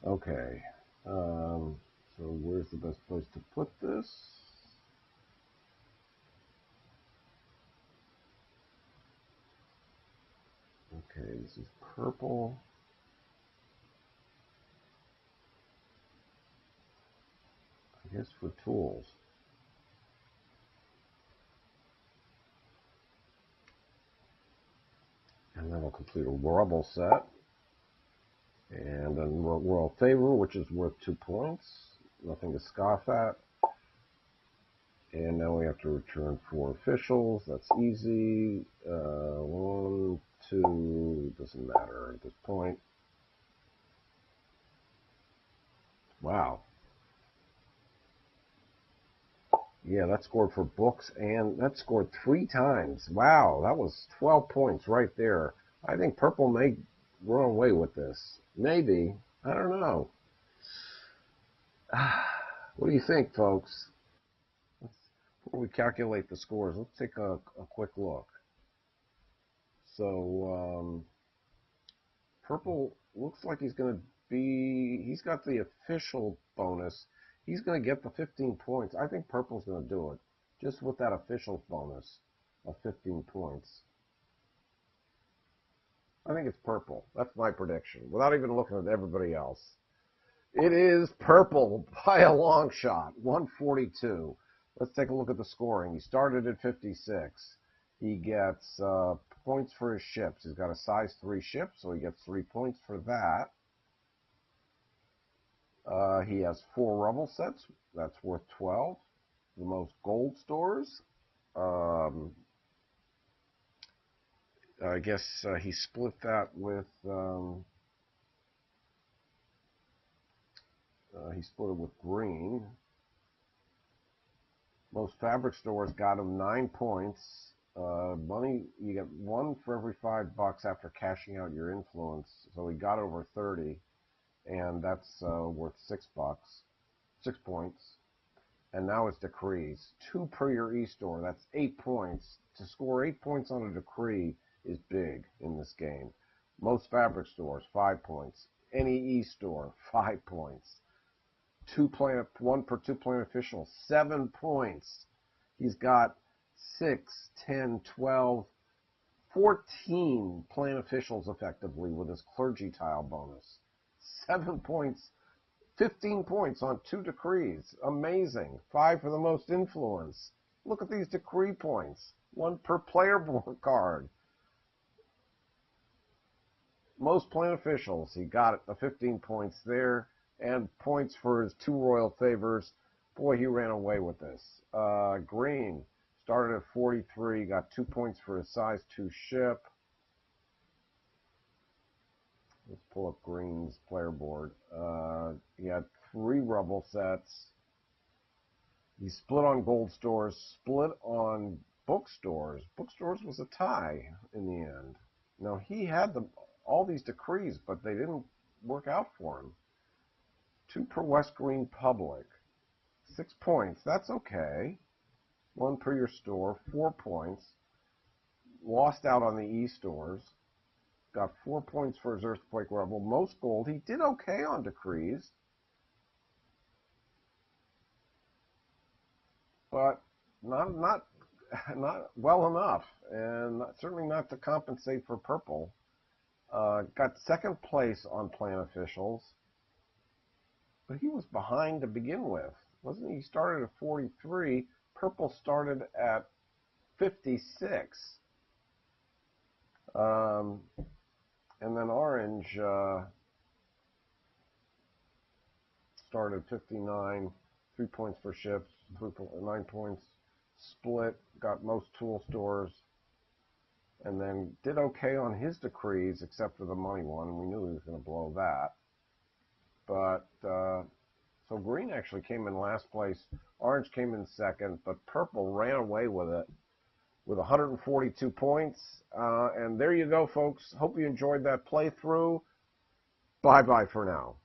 Okay, so where's the best place to put this? Okay, this is purple. I guess for tools. And that'll complete a rubble set. And then royal favor, which is worth 2 points. Nothing to scoff at. And now we have to return 4 officials. That's easy. 1, 2, doesn't matter at this point. Wow. Yeah, that scored for books, and that scored 3 times. Wow, that was 12 points right there. I think purple may run away with this. Maybe. I don't know. What do you think, folks? Before we calculate the scores, let's take a quick look. So, purple looks like he's going to be, he's got the official bonus. He's going to get the 15 points. I think purple's going to do it, just with that official bonus of 15 points. I think it's purple. That's my prediction, without even looking at everybody else. It is purple by a long shot, 142. Let's take a look at the scoring. He started at 56. He gets points for his ships. He's got a size 3 ship, so he gets 3 points for that. He has 4 rubble sets. That's worth 12. The most gold stores. I guess he split that with... he split it with green. Most fabric stores got him 9 points. Money, you get 1 for every $5 after cashing out your influence. So he got over 30, and that's worth $6, 6 points. And now it's decrees. 2 per your e-store. That's 8 points. To score 8 points on a decree is big in this game. Most fabric stores, 5 points. Any e-store, 5 points. 1 per 2 planet official, 7 points. He's got 6, 10, 12, 14 planet officials effectively with his clergy tile bonus. 7 points, 15 points on 2 decrees. Amazing. 5 for the most influence. Look at these decree points. 1 per player board card. Most planet officials, he got the 15 points there. And points for his 2 royal favors. Boy, he ran away with this. Green started at 43, got 2 points for his size 2 ship. Let's pull up Green's player board. He had 3 rubble sets. He split on gold stores, split on bookstores. Bookstores was a tie in the end. Now, he had all these decrees, but they didn't work out for him. 2 per West Green Public. 6 points. That's okay. 1 per your store. 4 points. Lost out on the e-stores. Got 4 points for his Earthquake Rebel. Most gold. He did okay on decrees. But not well enough. And certainly not to compensate for purple. Got 2nd place on plan officials. But he was behind to begin with, wasn't he? He started at 43. Purple started at 56. And then orange started at 59. 3 points for ships, 9 points. Split, got most tool stores. And then did okay on his decrees, except for the money one. We knew he was going to blow that. But, so green actually came in last place. Orange came in 2nd, but purple ran away with it with 142 points. And there you go, folks. Hope you enjoyed that playthrough. Bye-bye for now.